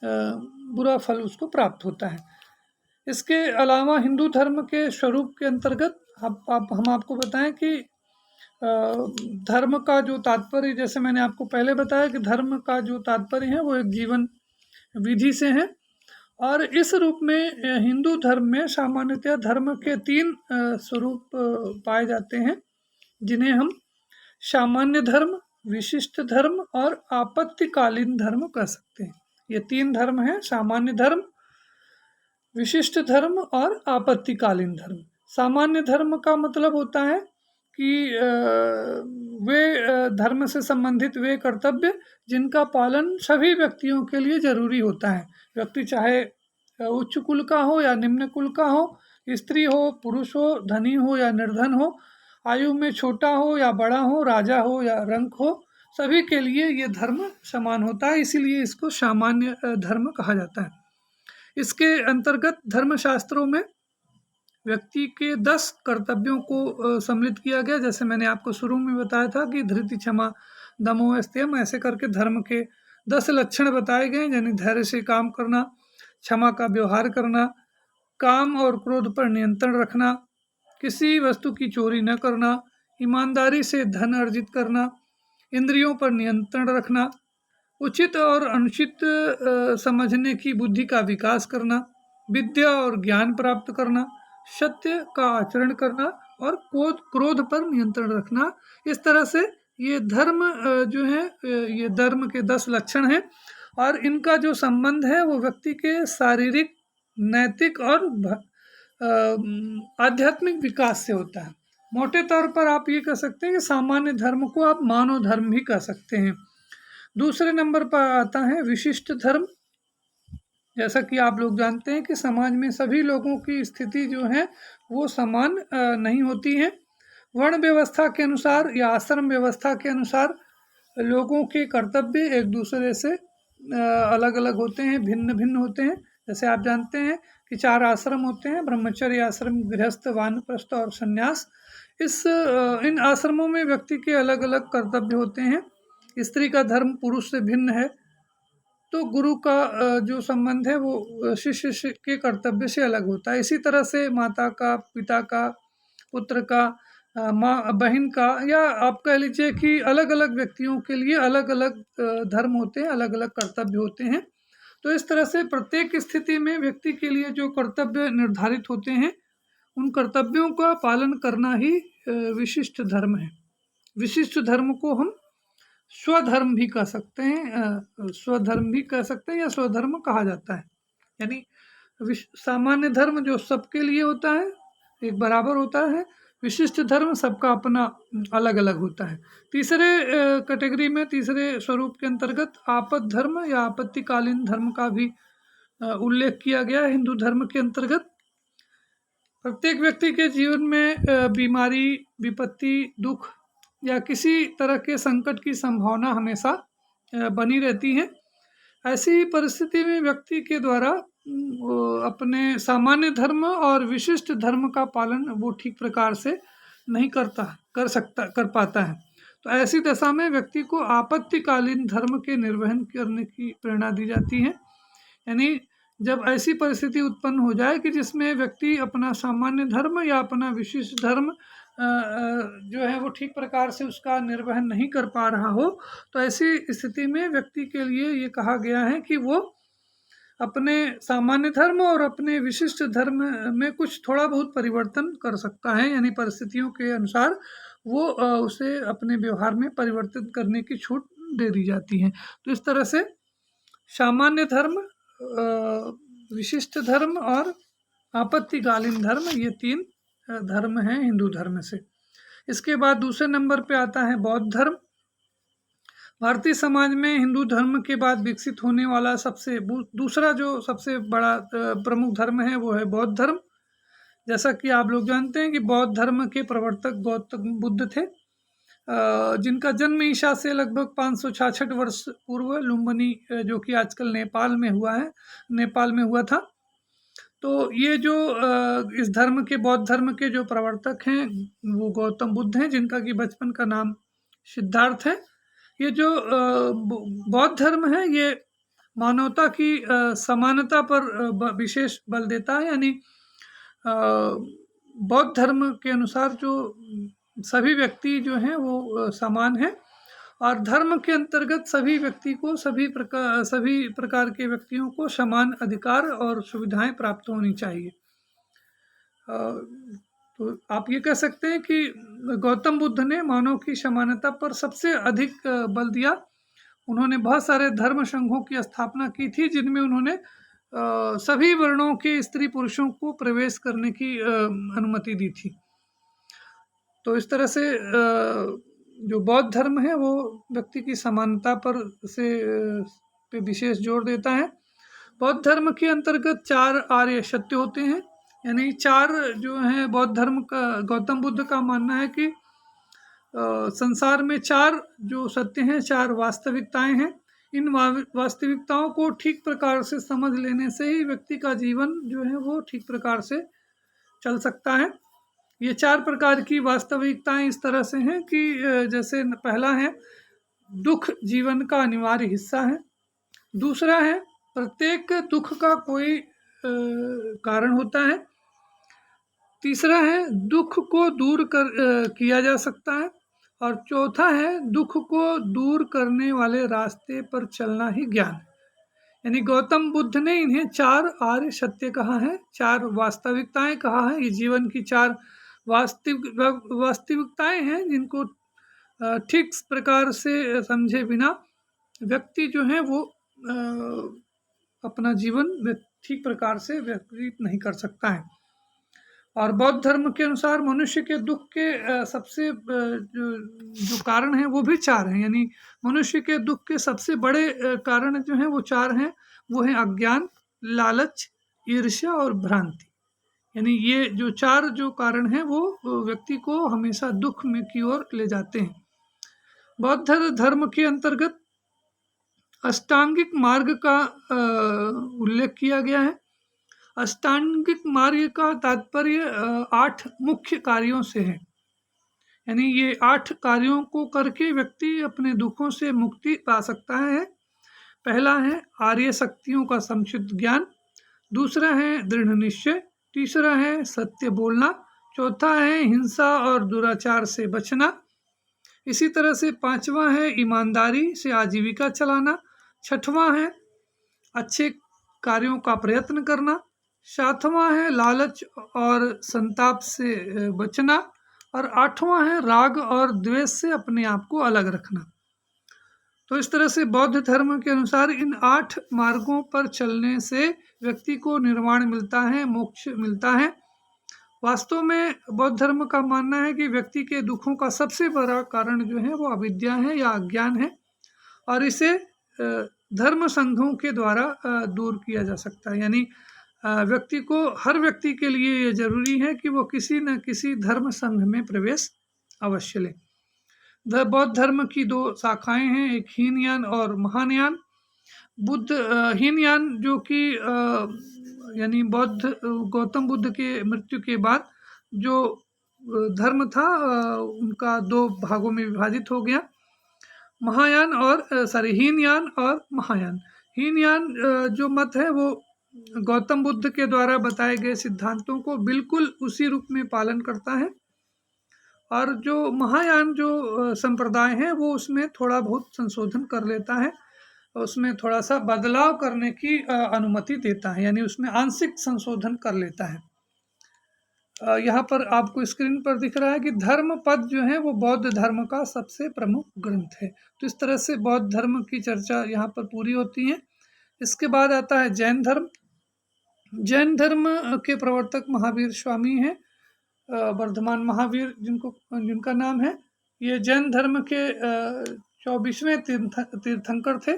बुरा फल उसको प्राप्त होता है। इसके अलावा हिंदू धर्म के स्वरूप के अंतर्गत हम आपको बताएं कि धर्म का जो तात्पर्य, जैसे मैंने आपको पहले बताया कि धर्म का जो तात्पर्य है वो एक जीवन विधि से है। और इस रूप में हिंदू धर्म में सामान्यतः धर्म के 3 स्वरूप पाए जाते हैं, जिन्हें हम सामान्य धर्म, विशिष्ट धर्म और आपत्तिकालीन धर्म कह सकते हैं। ये 3 धर्म हैं, सामान्य धर्म, विशिष्ट धर्म और आपत्तिकालीन धर्म। सामान्य धर्म का मतलब होता है कि वे धर्म से संबंधित वे कर्तव्य जिनका पालन सभी व्यक्तियों के लिए जरूरी होता है। व्यक्ति चाहे उच्च कुल का हो या निम्न कुल का हो, स्त्री हो, पुरुष हो, धनी हो या निर्धन हो, आयु में छोटा हो या बड़ा हो, राजा हो या रंक हो, सभी के लिए ये धर्म समान होता है। इसीलिए इसको सामान्य धर्म कहा जाता है। इसके अंतर्गत धर्मशास्त्रों में व्यक्ति के 10 कर्तव्यों को सम्मिलित किया गया। जैसे मैंने आपको शुरू में बताया था कि धृति, क्षमा, दमो, स्तम, ऐसे करके धर्म के 10 लक्षण बताए गए। यानी धैर्य से काम करना, क्षमा का व्यवहार करना, काम और क्रोध पर नियंत्रण रखना, किसी वस्तु की चोरी न करना, ईमानदारी से धन अर्जित करना, इंद्रियों पर नियंत्रण रखना, उचित और अनुचित समझने की बुद्धि का विकास करना, विद्या और ज्ञान प्राप्त करना, सत्य का आचरण करना और क्रोध पर नियंत्रण रखना। इस तरह से ये धर्म जो है ये धर्म के 10 लक्षण हैं, और इनका जो संबंध है वो व्यक्ति के शारीरिक, नैतिक और आध्यात्मिक विकास से होता है। मोटे तौर पर आप ये कह सकते हैं कि सामान्य धर्म को आप मानव धर्म भी कह सकते हैं। दूसरे नंबर पर आता है विशिष्ट धर्म। जैसा कि आप लोग जानते हैं कि समाज में सभी लोगों की स्थिति जो है वो समान नहीं होती है। वर्ण व्यवस्था के अनुसार या आश्रम व्यवस्था के अनुसार लोगों के कर्तव्य एक दूसरे से अलग अलग होते हैं, भिन्न भिन्न होते हैं। जैसे आप जानते हैं कि 4 आश्रम होते हैं, ब्रह्मचर्य आश्रम, गृहस्थ, वानप्रस्थ और संन्यास। इन आश्रमों में व्यक्ति के अलग अलग कर्तव्य होते हैं। स्त्री का धर्म पुरुष से भिन्न है, तो गुरु का जो संबंध है वो शिष्य के कर्तव्य से अलग होता है। इसी तरह से माता का, पिता का, पुत्र का, माँ बहन का, या आप कह लीजिए कि अलग अलग व्यक्तियों के लिए अलग अलग धर्म होते हैं, अलग अलग कर्तव्य होते हैं। तो इस तरह से प्रत्येक स्थिति में व्यक्ति के लिए जो कर्तव्य निर्धारित होते हैं उन कर्तव्यों का पालन करना ही विशिष्ट धर्म है। विशिष्ट धर्म को हम स्वधर्म भी कह सकते हैं, स्वधर्म भी कह सकते हैं या स्वधर्म कहा जाता है। यानी सामान्य धर्म जो सबके लिए होता है, एक बराबर होता है। विशिष्ट धर्म सबका अपना अलग अलग होता है। तीसरे कैटेगरी में, तीसरे स्वरूप के अंतर्गत आपद धर्म या आपत्तिकालीन धर्म का भी उल्लेख किया गया है हिंदू धर्म के अंतर्गत। प्रत्येक व्यक्ति के जीवन में बीमारी, विपत्ति, दुख या किसी तरह के संकट की संभावना हमेशा बनी रहती है। ऐसी परिस्थिति में व्यक्ति के द्वारा अपने सामान्य धर्म और विशिष्ट धर्म का पालन वो ठीक प्रकार से नहीं कर पाता है। तो ऐसी दशा में व्यक्ति को आपत्तिकालीन धर्म के निर्वहन करने की प्रेरणा दी जाती है। यानी जब ऐसी परिस्थिति उत्पन्न हो जाए कि जिसमें व्यक्ति अपना सामान्य धर्म या अपना विशिष्ट धर्म जो है वो ठीक प्रकार से उसका निर्वहन नहीं कर पा रहा हो, तो ऐसी स्थिति में व्यक्ति के लिए ये कहा गया है कि वो अपने सामान्य धर्म और अपने विशिष्ट धर्म में कुछ थोड़ा बहुत परिवर्तन कर सकता है, यानी परिस्थितियों के अनुसार वो उसे अपने व्यवहार में परिवर्तित करने की छूट दे दी जाती है। तो इस तरह से सामान्य धर्म, विशिष्ट धर्म और आपत्तिकालीन धर्म, ये 3 धर्म हैं हिंदू धर्म से। इसके बाद दूसरे नंबर पे आता है बौद्ध धर्म। भारतीय समाज में हिंदू धर्म के बाद विकसित होने वाला दूसरा जो सबसे बड़ा प्रमुख धर्म है वो है बौद्ध धर्म। जैसा कि आप लोग जानते हैं कि बौद्ध धर्म के प्रवर्तक गौतम बुद्ध थे, जिनका जन्म ईसा से लगभग 566 वर्ष पूर्व लुम्बिनी, जो कि आजकल नेपाल में हुआ था। तो ये जो इस धर्म के, बौद्ध धर्म के जो प्रवर्तक हैं वो गौतम बुद्ध हैं, जिनका कि बचपन का नाम सिद्धार्थ है। ये जो बौद्ध धर्म है ये मानवता की समानता पर विशेष बल देता है, यानी बौद्ध धर्म के अनुसार जो सभी व्यक्ति जो हैं वो समान हैं, और धर्म के अंतर्गत सभी व्यक्ति को सभी प्रकार के व्यक्तियों को समान अधिकार और सुविधाएं प्राप्त होनी चाहिए। तो आप ये कह सकते हैं कि गौतम बुद्ध ने मानव की समानता पर सबसे अधिक बल दिया। उन्होंने बहुत सारे धर्म संघों की स्थापना की थी, जिनमें उन्होंने सभी वर्णों के स्त्री पुरुषों को प्रवेश करने की अनुमति दी थी। तो इस तरह से जो बौद्ध धर्म है वो व्यक्ति की समानता पे विशेष जोर देता है। बौद्ध धर्म के अंतर्गत 4 आर्य सत्य होते हैं, यानी 4 जो है बौद्ध धर्म का, गौतम बुद्ध का मानना है कि संसार में 4 जो सत्य हैं, 4 वास्तविकताएं हैं। इन वास्तविकताओं को ठीक प्रकार से समझ लेने से ही व्यक्ति का जीवन जो है वो ठीक प्रकार से चल सकता है। ये 4 प्रकार की वास्तविकताएं इस तरह से हैं कि जैसे पहला है, दुख जीवन का अनिवार्य हिस्सा है। दूसरा है, प्रत्येक दुख का कोई कारण होता है। तीसरा है, दुख को दूर किया जा सकता है। और चौथा है, दुख को दूर करने वाले रास्ते पर चलना ही ज्ञान है। यानी गौतम बुद्ध ने इन्हें 4 आर्य सत्य कहा है, 4 वास्तविकताएं कहा है। ये जीवन की 4 वास्तविकताएं हैं, जिनको ठीक प्रकार से समझे बिना व्यक्ति जो है वो अपना जीवन ठीक प्रकार से व्यतीत नहीं कर सकता है। और बौद्ध धर्म के अनुसार मनुष्य के दुख के सबसे जो कारण हैं वो भी 4 हैं, यानी मनुष्य के दुख के सबसे बड़े कारण जो हैं वो 4 हैं। वो हैं अज्ञान, लालच, ईर्ष्या और भ्रांति। यानी ये जो 4 जो कारण हैं वो व्यक्ति को हमेशा दुख में की ओर ले जाते हैं। बौद्ध धर्म के अंतर्गत अष्टांगिक मार्ग का उल्लेख किया गया है। अष्टांगिक मार्ग का तात्पर्य 8 मुख्य कार्यों से है, यानी ये 8 कार्यों को करके व्यक्ति अपने दुखों से मुक्ति पा सकता है। पहला है आर्य शक्तियों का संक्षिप्त ज्ञान, दूसरा है दृढ़ निश्चय, तीसरा है सत्य बोलना, चौथा है हिंसा और दुराचार से बचना, इसी तरह से 5वां है ईमानदारी से आजीविका चलाना, 6वां है अच्छे कार्यों का प्रयत्न करना, 7वां है लालच और संताप से बचना, और 8वां है राग और द्वेष से अपने आप को अलग रखना। तो इस तरह से बौद्ध धर्म के अनुसार इन 8 मार्गों पर चलने से व्यक्ति को निर्वाण मिलता है, मोक्ष मिलता है। वास्तव में बौद्ध धर्म का मानना है कि व्यक्ति के दुखों का सबसे बड़ा कारण जो है वो अविद्या है या अज्ञान है, और इसे धर्म संघों के द्वारा दूर किया जा सकता है। यानी व्यक्ति को, हर व्यक्ति के लिए ये जरूरी है कि वो किसी न किसी धर्म संघ में प्रवेश अवश्य ले। बौद्ध धर्म की 2 शाखाएं हैं, एक हीनयान और महायान। हीनयान जो कि यानी गौतम बुद्ध के मृत्यु के बाद जो धर्म था उनका 2 भागों में विभाजित हो गया, हीनयान और महायान। हीनयान जो मत है वो गौतम बुद्ध के द्वारा बताए गए सिद्धांतों को बिल्कुल उसी रूप में पालन करता है, और जो महायान जो संप्रदाय है वो उसमें थोड़ा बहुत संशोधन कर लेता है। उसमें थोड़ा सा बदलाव करने की अनुमति देता है, यानी उसमें आंशिक संशोधन कर लेता है। यहाँ पर आपको स्क्रीन पर दिख रहा है कि धर्म पद जो है वो बौद्ध धर्म का सबसे प्रमुख ग्रंथ है। तो इस तरह से बौद्ध धर्म की चर्चा यहाँ पर पूरी होती है। इसके बाद आता है जैन धर्म। जैन धर्म के प्रवर्तक महावीर स्वामी हैं, वर्धमान महावीर जिनका नाम है। ये जैन धर्म के 24वें तीर्थंकर थे।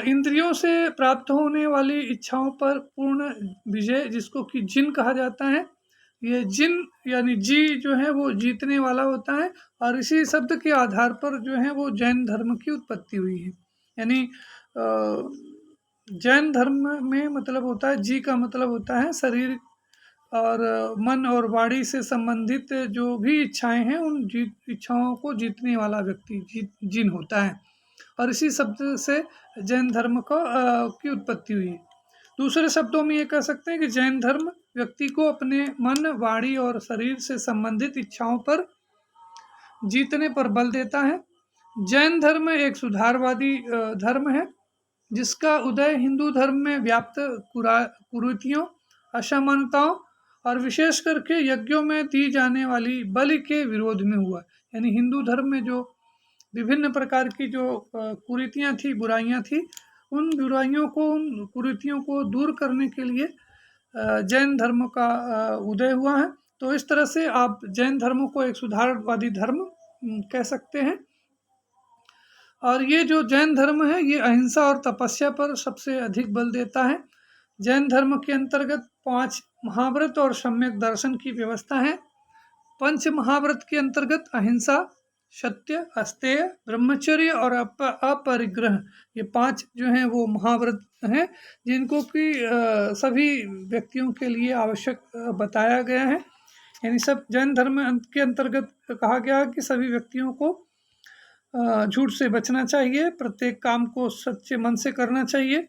इंद्रियों से प्राप्त होने वाली इच्छाओं पर पूर्ण विजय, जिसको कि जिन कहा जाता है। ये जिन यानी जी जो है वो जीतने वाला होता है, और इसी शब्द के आधार पर जो है वो जैन धर्म की उत्पत्ति हुई है। यानी जैन धर्म में मतलब होता है, जी का मतलब होता है शरीर और मन और वाणी से संबंधित जो भी इच्छाएं हैं, उन इच्छाओं को जीतने वाला व्यक्ति जिन होता है, और इसी शब्द से जैन धर्म की उत्पत्ति हुई है। दूसरे शब्दों में ये कह सकते हैं कि जैन धर्म व्यक्ति को अपने मन, वाणी और शरीर से संबंधित इच्छाओं पर जीतने पर बल देता है। जैन धर्म एक सुधारवादी धर्म है, जिसका उदय हिंदू धर्म में व्याप्त कुरीतियों, असमानताओं और विशेष करके यज्ञों में दी जाने वाली बलि के विरोध में हुआ। यानी हिंदू धर्म में जो विभिन्न प्रकार की जो कुरीतियाँ थी, बुराइयाँ थी, उन बुराइयों को, उन कुरीतियों को दूर करने के लिए जैन धर्म का उदय हुआ है। तो इस तरह से आप जैन धर्म को एक सुधारवादी धर्म कह सकते हैं। और ये जो जैन धर्म है ये अहिंसा और तपस्या पर सबसे अधिक बल देता है। जैन धर्म के अंतर्गत 5 महाव्रत और सम्यक दर्शन की व्यवस्था है। पंच महाव्रत के अंतर्गत अहिंसा, सत्य, अस्तेय, ब्रह्मचर्य और अपरिग्रह, ये 5 जो हैं वो महाव्रत हैं, जिनको कि सभी व्यक्तियों के लिए आवश्यक बताया गया है। यानी सब जैन धर्म के अंतर्गत कहा गया कि सभी व्यक्तियों को झूठ से बचना चाहिए, प्रत्येक काम को सच्चे मन से करना चाहिए,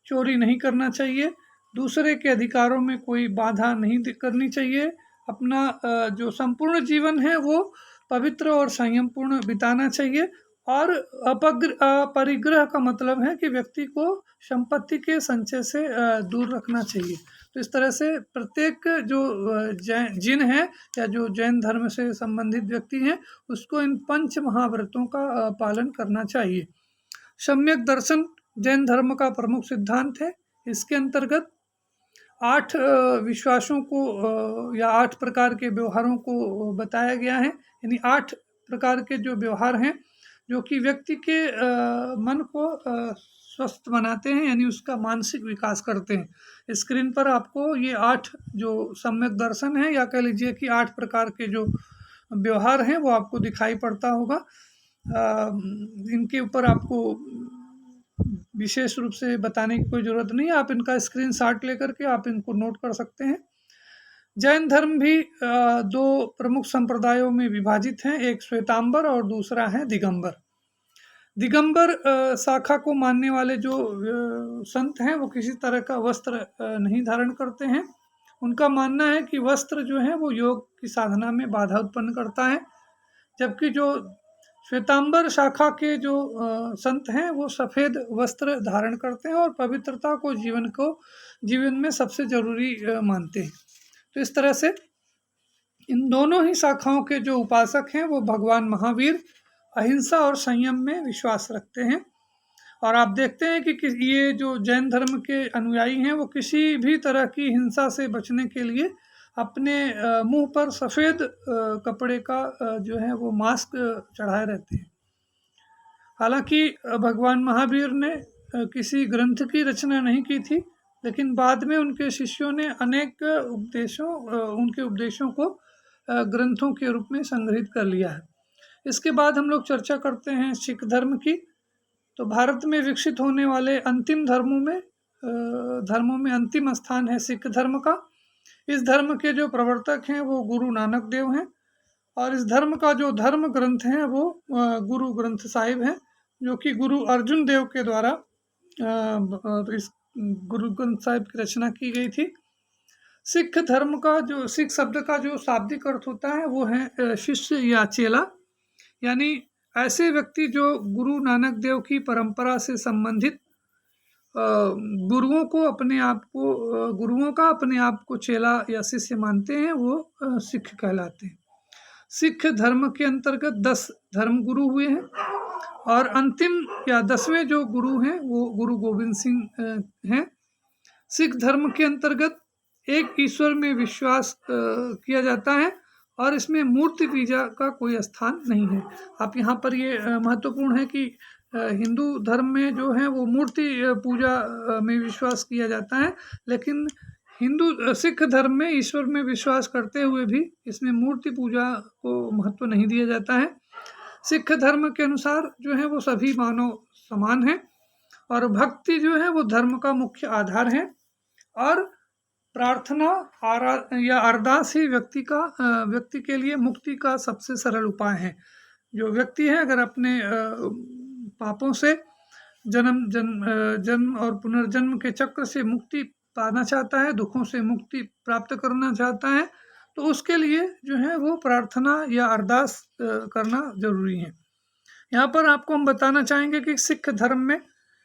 चोरी नहीं करना चाहिए, दूसरे के अधिकारों में कोई बाधा नहीं करनी चाहिए, अपना जो संपूर्ण जीवन है वो पवित्र और संयमपूर्ण बिताना चाहिए, और अपरिग्रह का मतलब है कि व्यक्ति को संपत्ति के संचय से दूर रखना चाहिए। तो इस तरह से प्रत्येक जो जिन है या जो जैन धर्म से संबंधित व्यक्ति हैं, उसको इन पंच महाव्रतों का पालन करना चाहिए। सम्यक दर्शन जैन धर्म का प्रमुख सिद्धांत है। इसके अंतर्गत 8 विश्वासों को या 8 प्रकार के व्यवहारों को बताया गया है। यानी 8 प्रकार के जो व्यवहार हैं जो कि व्यक्ति के मन को स्वस्थ बनाते हैं, यानी उसका मानसिक विकास करते हैं। स्क्रीन पर आपको ये 8 जो सम्यक दर्शन है, या कह लीजिए कि 8 प्रकार के जो व्यवहार हैं वो आपको दिखाई पड़ता होगा। इनके ऊपर आपको विशेष रूप से बताने की कोई ज़रूरत नहीं है, आप इनका स्क्रीनशॉट लेकर के आप इनको नोट कर सकते हैं। जैन धर्म भी 2 प्रमुख संप्रदायों में विभाजित हैं, एक श्वेतांबर और दूसरा है दिगंबर। दिगंबर शाखा को मानने वाले जो संत हैं वो किसी तरह का वस्त्र नहीं धारण करते हैं। उनका मानना है कि वस्त्र जो है वो योग की साधना में बाधा उत्पन्न करता है, जबकि जो श्वेतांबर शाखा के जो संत हैं वो सफ़ेद वस्त्र धारण करते हैं और पवित्रता को जीवन में सबसे जरूरी मानते हैं। तो इस तरह से इन दोनों ही शाखाओं के जो उपासक हैं वो भगवान महावीर अहिंसा और संयम में विश्वास रखते हैं। और आप देखते हैं कि ये जो जैन धर्म के अनुयायी हैं वो किसी भी तरह की हिंसा से बचने के लिए अपने मुंह पर सफ़ेद कपड़े का जो है वो मास्क चढ़ाए रहते हैं। हालांकि भगवान महावीर ने किसी ग्रंथ की रचना नहीं की थी, लेकिन बाद में उनके शिष्यों ने अनेक उनके उपदेशों को ग्रंथों के रूप में संग्रहित कर लिया है। इसके बाद हम लोग चर्चा करते हैं सिख धर्म की। तो भारत में विकसित होने वाले अंतिम धर्मों में अंतिम स्थान है सिख धर्म का। इस धर्म के जो प्रवर्तक हैं वो गुरु नानक देव हैं, और इस धर्म का जो धर्म ग्रंथ है वो गुरु ग्रंथ साहिब है, जो कि गुरु अर्जुन देव के द्वारा इस गुरु ग्रंथ साहिब की रचना की गई थी। सिख धर्म का जो सिख शब्द का जो शाब्दिक अर्थ होता है वो है शिष्य या चेला। यानी ऐसे व्यक्ति जो गुरु नानक देव की परंपरा से संबंधित गुरुओं का अपने आप को चेला या शिष्य मानते हैं, वो सिख कहलाते हैं। सिख धर्म के अंतर्गत 10 धर्म गुरु हुए हैं और अंतिम या 10वें जो गुरु हैं वो गुरु गोविंद सिंह हैं। सिख धर्म के अंतर्गत एक ईश्वर में विश्वास किया जाता है और इसमें मूर्ति पूजा का कोई स्थान नहीं है। आप यहाँ पर ये महत्वपूर्ण है कि हिंदू धर्म में जो है वो मूर्ति पूजा में विश्वास किया जाता है, लेकिन सिख धर्म में ईश्वर में विश्वास करते हुए भी इसमें मूर्ति पूजा को महत्व नहीं दिया जाता है। सिख धर्म के अनुसार जो है वो सभी मानव समान हैं और भक्ति जो है वो धर्म का मुख्य आधार है और प्रार्थना या अरदास ही व्यक्ति के लिए मुक्ति का सबसे सरल उपाय है। जो व्यक्ति है अगर अपने पापों से जन्म और पुनर्जन्म के चक्र से मुक्ति पाना चाहता है, दुखों से मुक्ति प्राप्त करना चाहता है, तो उसके लिए जो है वो प्रार्थना या अरदास करना जरूरी है। यहाँ पर आपको हम बताना चाहेंगे कि सिख धर्म में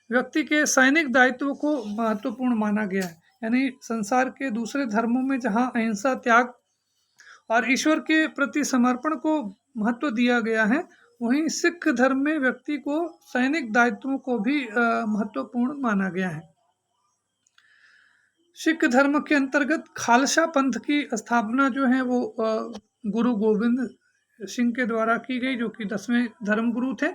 व्यक्ति के सैनिक दायित्व को महत्वपूर्ण माना गया है। यानी संसार के दूसरे धर्मों में जहाँ अहिंसा, त्याग और ईश्वर के प्रति समर्पण को महत्व दिया गया है, वहीं सिख धर्म में व्यक्ति को सैनिक दायित्वों को भी महत्वपूर्ण माना गया है। सिख धर्म के अंतर्गत खालसा पंथ की स्थापना जो है वो गुरु गोविंद सिंह के द्वारा की गई, जो कि 10वें धर्म गुरु थे।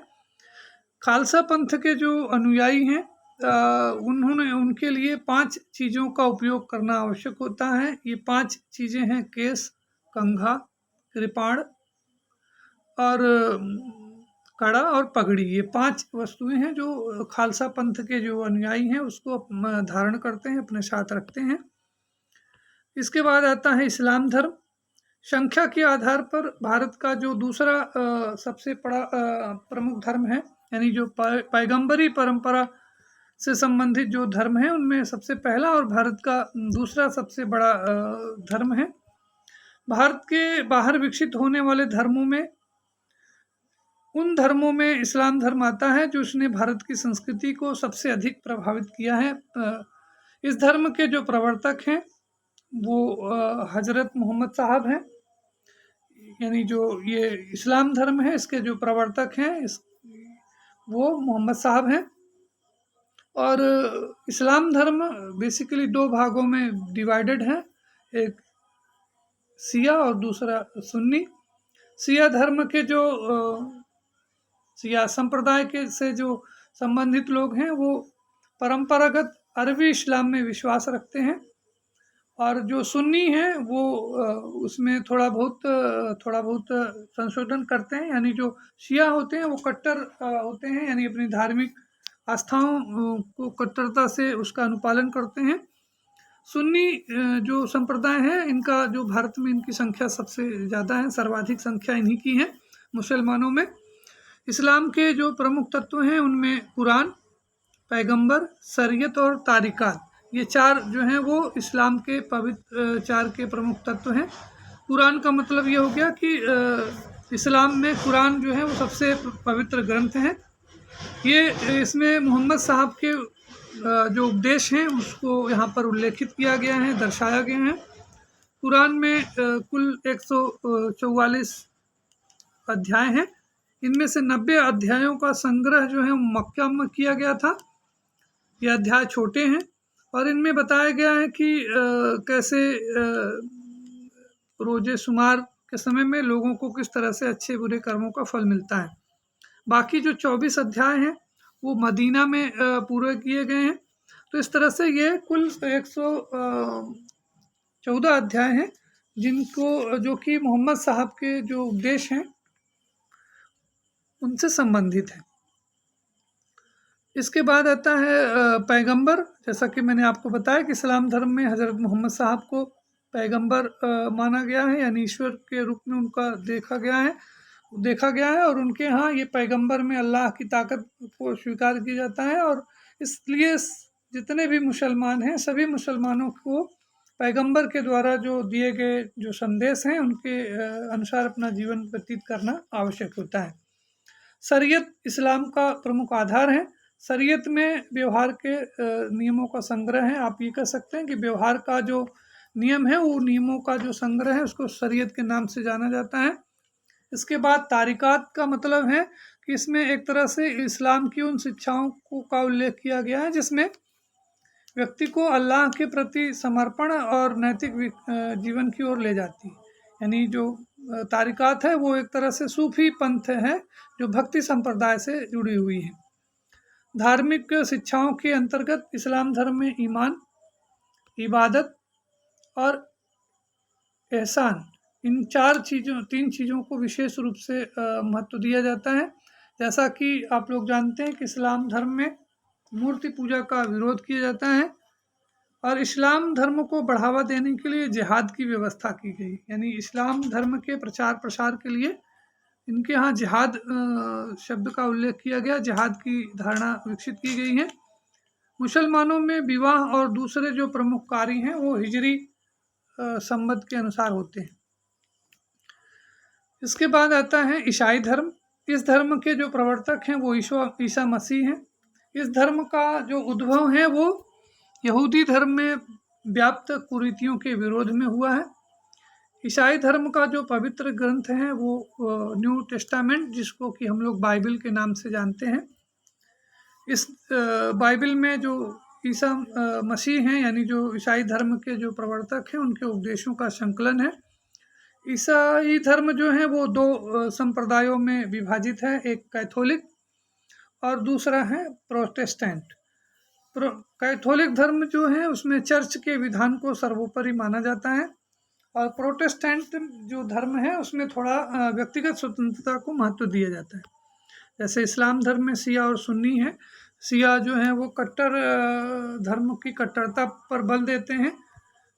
खालसा पंथ के जो अनुयायी हैं उनके लिए 5 चीज़ों का उपयोग करना आवश्यक होता है। ये 5 चीज़ें हैं केस, कंघा, कृपाण और कड़ा और पगड़ी। ये 5 वस्तुएं हैं जो खालसा पंथ के जो अनुयायी हैं उसको धारण करते हैं, अपने साथ रखते हैं। इसके बाद आता है इस्लाम धर्म। संख्या के आधार पर भारत का जो दूसरा सबसे बड़ा प्रमुख धर्म है, यानी जो पैगंबरी परंपरा से संबंधित जो धर्म है उनमें सबसे पहला और भारत का दूसरा सबसे बड़ा धर्म है। भारत के बाहर विकसित होने वाले धर्मों में उन धर्मों में इस्लाम धर्म आता है जो उसने भारत की संस्कृति को सबसे अधिक प्रभावित किया है। इस धर्म के जो प्रवर्तक हैं वो हजरत मोहम्मद साहब हैं, यानी जो ये इस्लाम धर्म है इसके जो प्रवर्तक हैं वो मोहम्मद साहब हैं। और इस्लाम धर्म बेसिकली 2 भागों में डिवाइडेड है, एक शिया और दूसरा सुन्नी। शिया धर्म के जो शिया संप्रदाय के से जो संबंधित लोग हैं वो परंपरागत अरबी इस्लाम में विश्वास रखते हैं और जो सुन्नी हैं वो उसमें थोड़ा बहुत संशोधन करते हैं। यानी जो शिया होते हैं वो कट्टर होते हैं, यानी अपनी धार्मिक आस्थाओं को कट्टरता से उसका अनुपालन करते हैं। सुन्नी जो संप्रदाय है इनका जो भारत में इनकी संख्या सबसे ज़्यादा है, सर्वाधिक संख्या इन्हीं की है मुसलमानों में। इस्लाम के जो प्रमुख तत्व हैं उनमें कुरान, पैगंबर, शरीयत और तारिकात, ये 4 जो हैं वो इस्लाम के पवित्र 4 के प्रमुख तत्व हैं। कुरान का मतलब ये हो गया कि इस्लाम में कुरान जो है वो सबसे पवित्र ग्रंथ है। ये इसमें मोहम्मद साहब के जो उपदेश हैं उसको यहाँ पर उल्लेखित किया गया है, दर्शाया गया है। कुरान में कुल 144 अध्याय हैं। इनमें से 90 अध्यायों का संग्रह जो है मक्का में किया गया था। ये अध्याय छोटे हैं और इनमें बताया गया है कि कैसे रोजे शुमार के समय में लोगों को किस तरह से अच्छे बुरे कर्मों का फल मिलता है। बाकी जो 24 अध्याय हैं वो मदीना में पूरे किए गए हैं। तो इस तरह से ये कुल 114 अध्याय हैं जो कि मोहम्मद साहब के जो उपदेश हैं उनसे संबंधित है। इसके बाद आता है पैगंबर। जैसा कि मैंने आपको बताया कि इस्लाम धर्म में हज़रत मोहम्मद साहब को पैगंबर माना गया है, यानी ईश्वर के रूप में उनका देखा गया है और उनके यहाँ ये पैगंबर में अल्लाह की ताकत को स्वीकार किया जाता है। और इसलिए जितने भी मुसलमान हैं सभी मुसलमानों को पैगंबर के द्वारा जो दिए गए जो संदेश हैं उनके अनुसार अपना जीवन व्यतीत करना आवश्यक होता है। शरीयत इस्लाम का प्रमुख आधार है। शरीयत में व्यवहार के नियमों का संग्रह है। आप ये कह सकते हैं कि व्यवहार का जो नियम है, वो नियमों का जो संग्रह है, उसको शरीयत के नाम से जाना जाता है। इसके बाद तारिकात का मतलब है कि इसमें एक तरह से इस्लाम की उन शिक्षाओं का उल्लेख किया गया है जिसमें व्यक्ति को अल्लाह के प्रति समर्पण और नैतिक जीवन की ओर ले जाती है। यानी जो तारिकात है वो एक तरह से सूफी पंथ है जो भक्ति संप्रदाय से जुड़ी हुई है। धार्मिक शिक्षाओं के अंतर्गत इस्लाम धर्म में ईमान, इबादत और एहसान, इन तीन चीज़ों को विशेष रूप से महत्व दिया जाता है। जैसा कि आप लोग जानते हैं कि इस्लाम धर्म में मूर्ति पूजा का विरोध किया जाता है और इस्लाम धर्म को बढ़ावा देने के लिए जिहाद की व्यवस्था की गई। यानी इस्लाम धर्म के प्रचार प्रसार के लिए इनके यहाँ जिहाद शब्द का उल्लेख किया गया, जिहाद की धारणा विकसित की गई है। मुसलमानों में विवाह और दूसरे जो प्रमुख कार्य हैं वो हिजरी संबंध के अनुसार होते हैं। इसके बाद आता है ईसाई धर्म। इस धर्म के जो प्रवर्तक हैं वो ईसा मसीह हैं। इस धर्म का जो उद्भव है वो यहूदी धर्म में व्याप्त कुरीतियों के विरोध में हुआ है। ईसाई धर्म का जो पवित्र ग्रंथ है वो न्यू टेस्टामेंट, जिसको कि हम लोग बाइबल के नाम से जानते हैं। इस बाइबल में जो ईसा मसीह हैं, यानी जो ईसाई धर्म के जो प्रवर्तक हैं, उनके उपदेशों का संकलन है। ईसाई धर्म जो है वो दो संप्रदायों में विभाजित है, एक कैथोलिक और दूसरा है प्रोटेस्टेंट। कैथोलिक धर्म जो है उसमें चर्च के विधान को सर्वोपरि माना जाता है और प्रोटेस्टेंट जो धर्म है उसमें थोड़ा व्यक्तिगत स्वतंत्रता को महत्व दिया जाता है। जैसे इस्लाम धर्म में शिया और सुन्नी है। शिया जो है वो कट्टर धर्म की कट्टरता पर बल देते हैं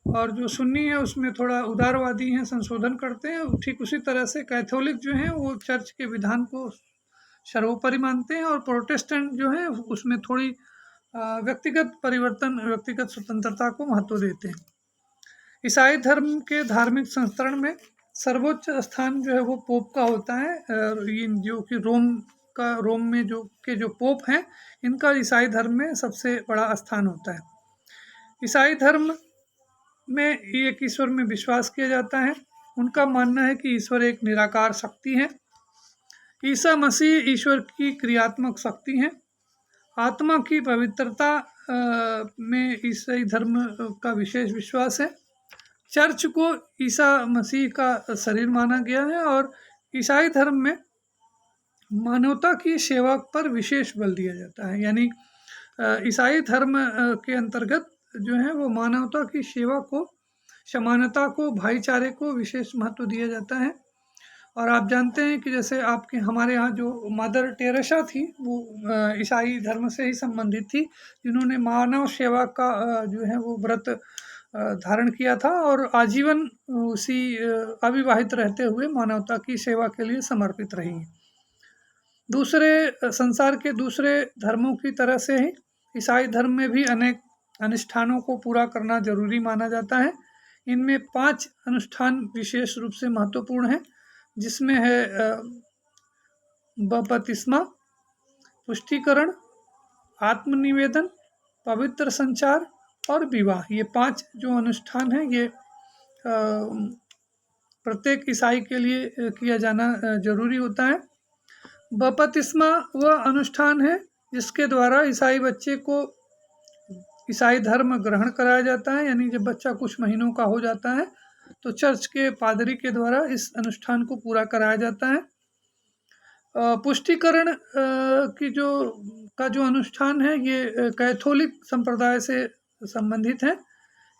और जो सुन्नी है उसमें थोड़ा उदारवादी हैं, संशोधन करते हैं। ठीक उसी तरह से कैथोलिक जो है वो चर्च के विधान को सर्वोपरि मानते हैं और प्रोटेस्टेंट जो है उसमें थोड़ी व्यक्तिगत परिवर्तन, व्यक्तिगत स्वतंत्रता को महत्व देते हैं। ईसाई धर्म के धार्मिक संस्करण में सर्वोच्च स्थान जो है वो पोप का होता है। ये जो कि रोम में जो पोप हैं, इनका ईसाई धर्म में सबसे बड़ा स्थान होता है। ईसाई धर्म में एक ईश्वर में विश्वास किया जाता है। उनका मानना है कि ईश्वर एक निराकार शक्ति है। ईसा मसीह ईश्वर की क्रियात्मक शक्ति है। आत्मा की पवित्रता में ईसाई धर्म का विशेष विश्वास है। चर्च को ईसा मसीह का शरीर माना गया है और ईसाई धर्म में मानवता की सेवा पर विशेष बल दिया जाता है। यानी ईसाई धर्म के अंतर्गत जो है वो मानवता की सेवा को, समानता को, भाईचारे को विशेष महत्व दिया जाता है। और आप जानते हैं कि जैसे हमारे यहाँ जो मदर टेरेसा थी वो ईसाई धर्म से ही संबंधित थी, जिन्होंने मानव सेवा का जो है वो व्रत धारण किया था और आजीवन उसी अविवाहित रहते हुए मानवता की सेवा के लिए समर्पित रही हैं। दूसरे संसार के दूसरे धर्मों की तरह से ही ईसाई धर्म में भी अनेक अनुष्ठानों को पूरा करना जरूरी माना जाता है। इनमें 5 अनुष्ठान विशेष रूप से महत्वपूर्ण हैं, जिसमें है बपतिस्मा, पुष्टिकरण, आत्मनिवेदन, पवित्र संचार और विवाह। ये 5 जो अनुष्ठान हैं ये प्रत्येक ईसाई के लिए किया जाना जरूरी होता है। बपतिस्मा वह अनुष्ठान है जिसके द्वारा ईसाई बच्चे को ईसाई धर्म ग्रहण कराया जाता है। यानी जब बच्चा कुछ महीनों का हो जाता है तो चर्च के पादरी के द्वारा इस अनुष्ठान को पूरा कराया जाता है। पुष्टिकरण जो अनुष्ठान है ये कैथोलिक संप्रदाय से संबंधित है।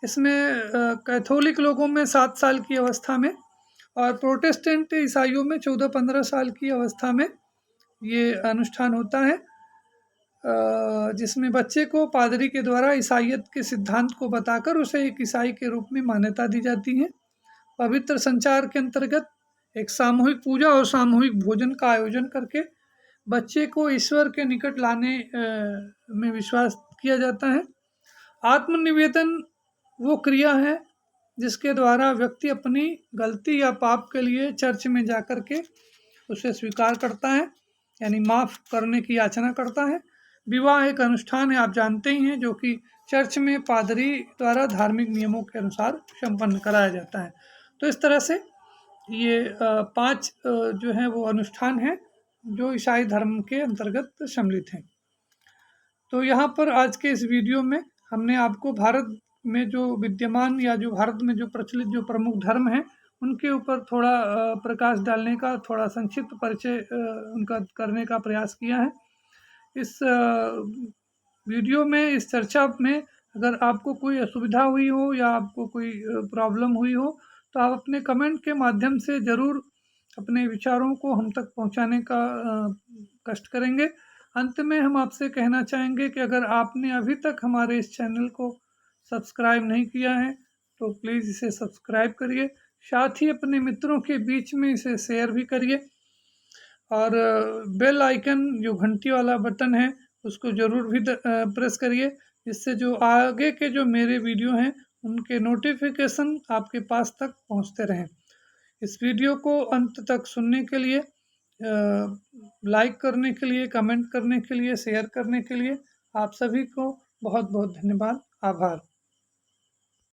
इसमें कैथोलिक लोगों में 7 साल की अवस्था में और प्रोटेस्टेंट ईसाइयों में 14-15 साल की अवस्था में ये अनुष्ठान होता है, जिसमें बच्चे को पादरी के द्वारा ईसाइयत के सिद्धांत को बताकर उसे एक ईसाई के रूप में मान्यता दी जाती है। पवित्र संचार के अंतर्गत एक सामूहिक पूजा और सामूहिक भोजन का आयोजन करके बच्चे को ईश्वर के निकट लाने में विश्वास किया जाता है। आत्मनिवेदन वो क्रिया है जिसके द्वारा व्यक्ति अपनी गलती या पाप के लिए चर्च में जाकर के उसे स्वीकार करता है यानी माफ़ करने की याचना करता है। विवाह एक अनुष्ठान है, आप जानते ही हैं, जो कि चर्च में पादरी द्वारा धार्मिक नियमों के अनुसार संपन्न कराया जाता है। तो इस तरह से ये 5 जो है वो अनुष्ठान हैं जो ईसाई धर्म के अंतर्गत सम्मिलित हैं। तो यहाँ पर आज के इस वीडियो में हमने आपको भारत में जो विद्यमान या जो भारत में जो प्रचलित जो प्रमुख धर्म हैं उनके ऊपर थोड़ा प्रकाश डालने का, थोड़ा संक्षिप्त परिचय उनका करने का प्रयास किया है। इस वीडियो में, इस चर्चा में अगर आपको कोई असुविधा हुई हो या आपको कोई प्रॉब्लम हुई हो तो आप अपने कमेंट के माध्यम से ज़रूर अपने विचारों को हम तक पहुंचाने का कष्ट करेंगे। अंत में हम आपसे कहना चाहेंगे कि अगर आपने अभी तक हमारे इस चैनल को सब्सक्राइब नहीं किया है तो प्लीज़ इसे सब्सक्राइब करिए, साथ ही अपने मित्रों के बीच में इसे शेयर भी करिए और बेल आइकन जो घंटी वाला बटन है उसको ज़रूर भी प्रेस करिए, जिससे जो आगे के जो मेरे वीडियो हैं उनके नोटिफिकेशन आपके पास तक पहुंचते रहें। इस वीडियो को अंत तक सुनने के लिए, लाइक करने के लिए, कमेंट करने के लिए, शेयर करने के लिए आप सभी को बहुत बहुत धन्यवाद, आभार।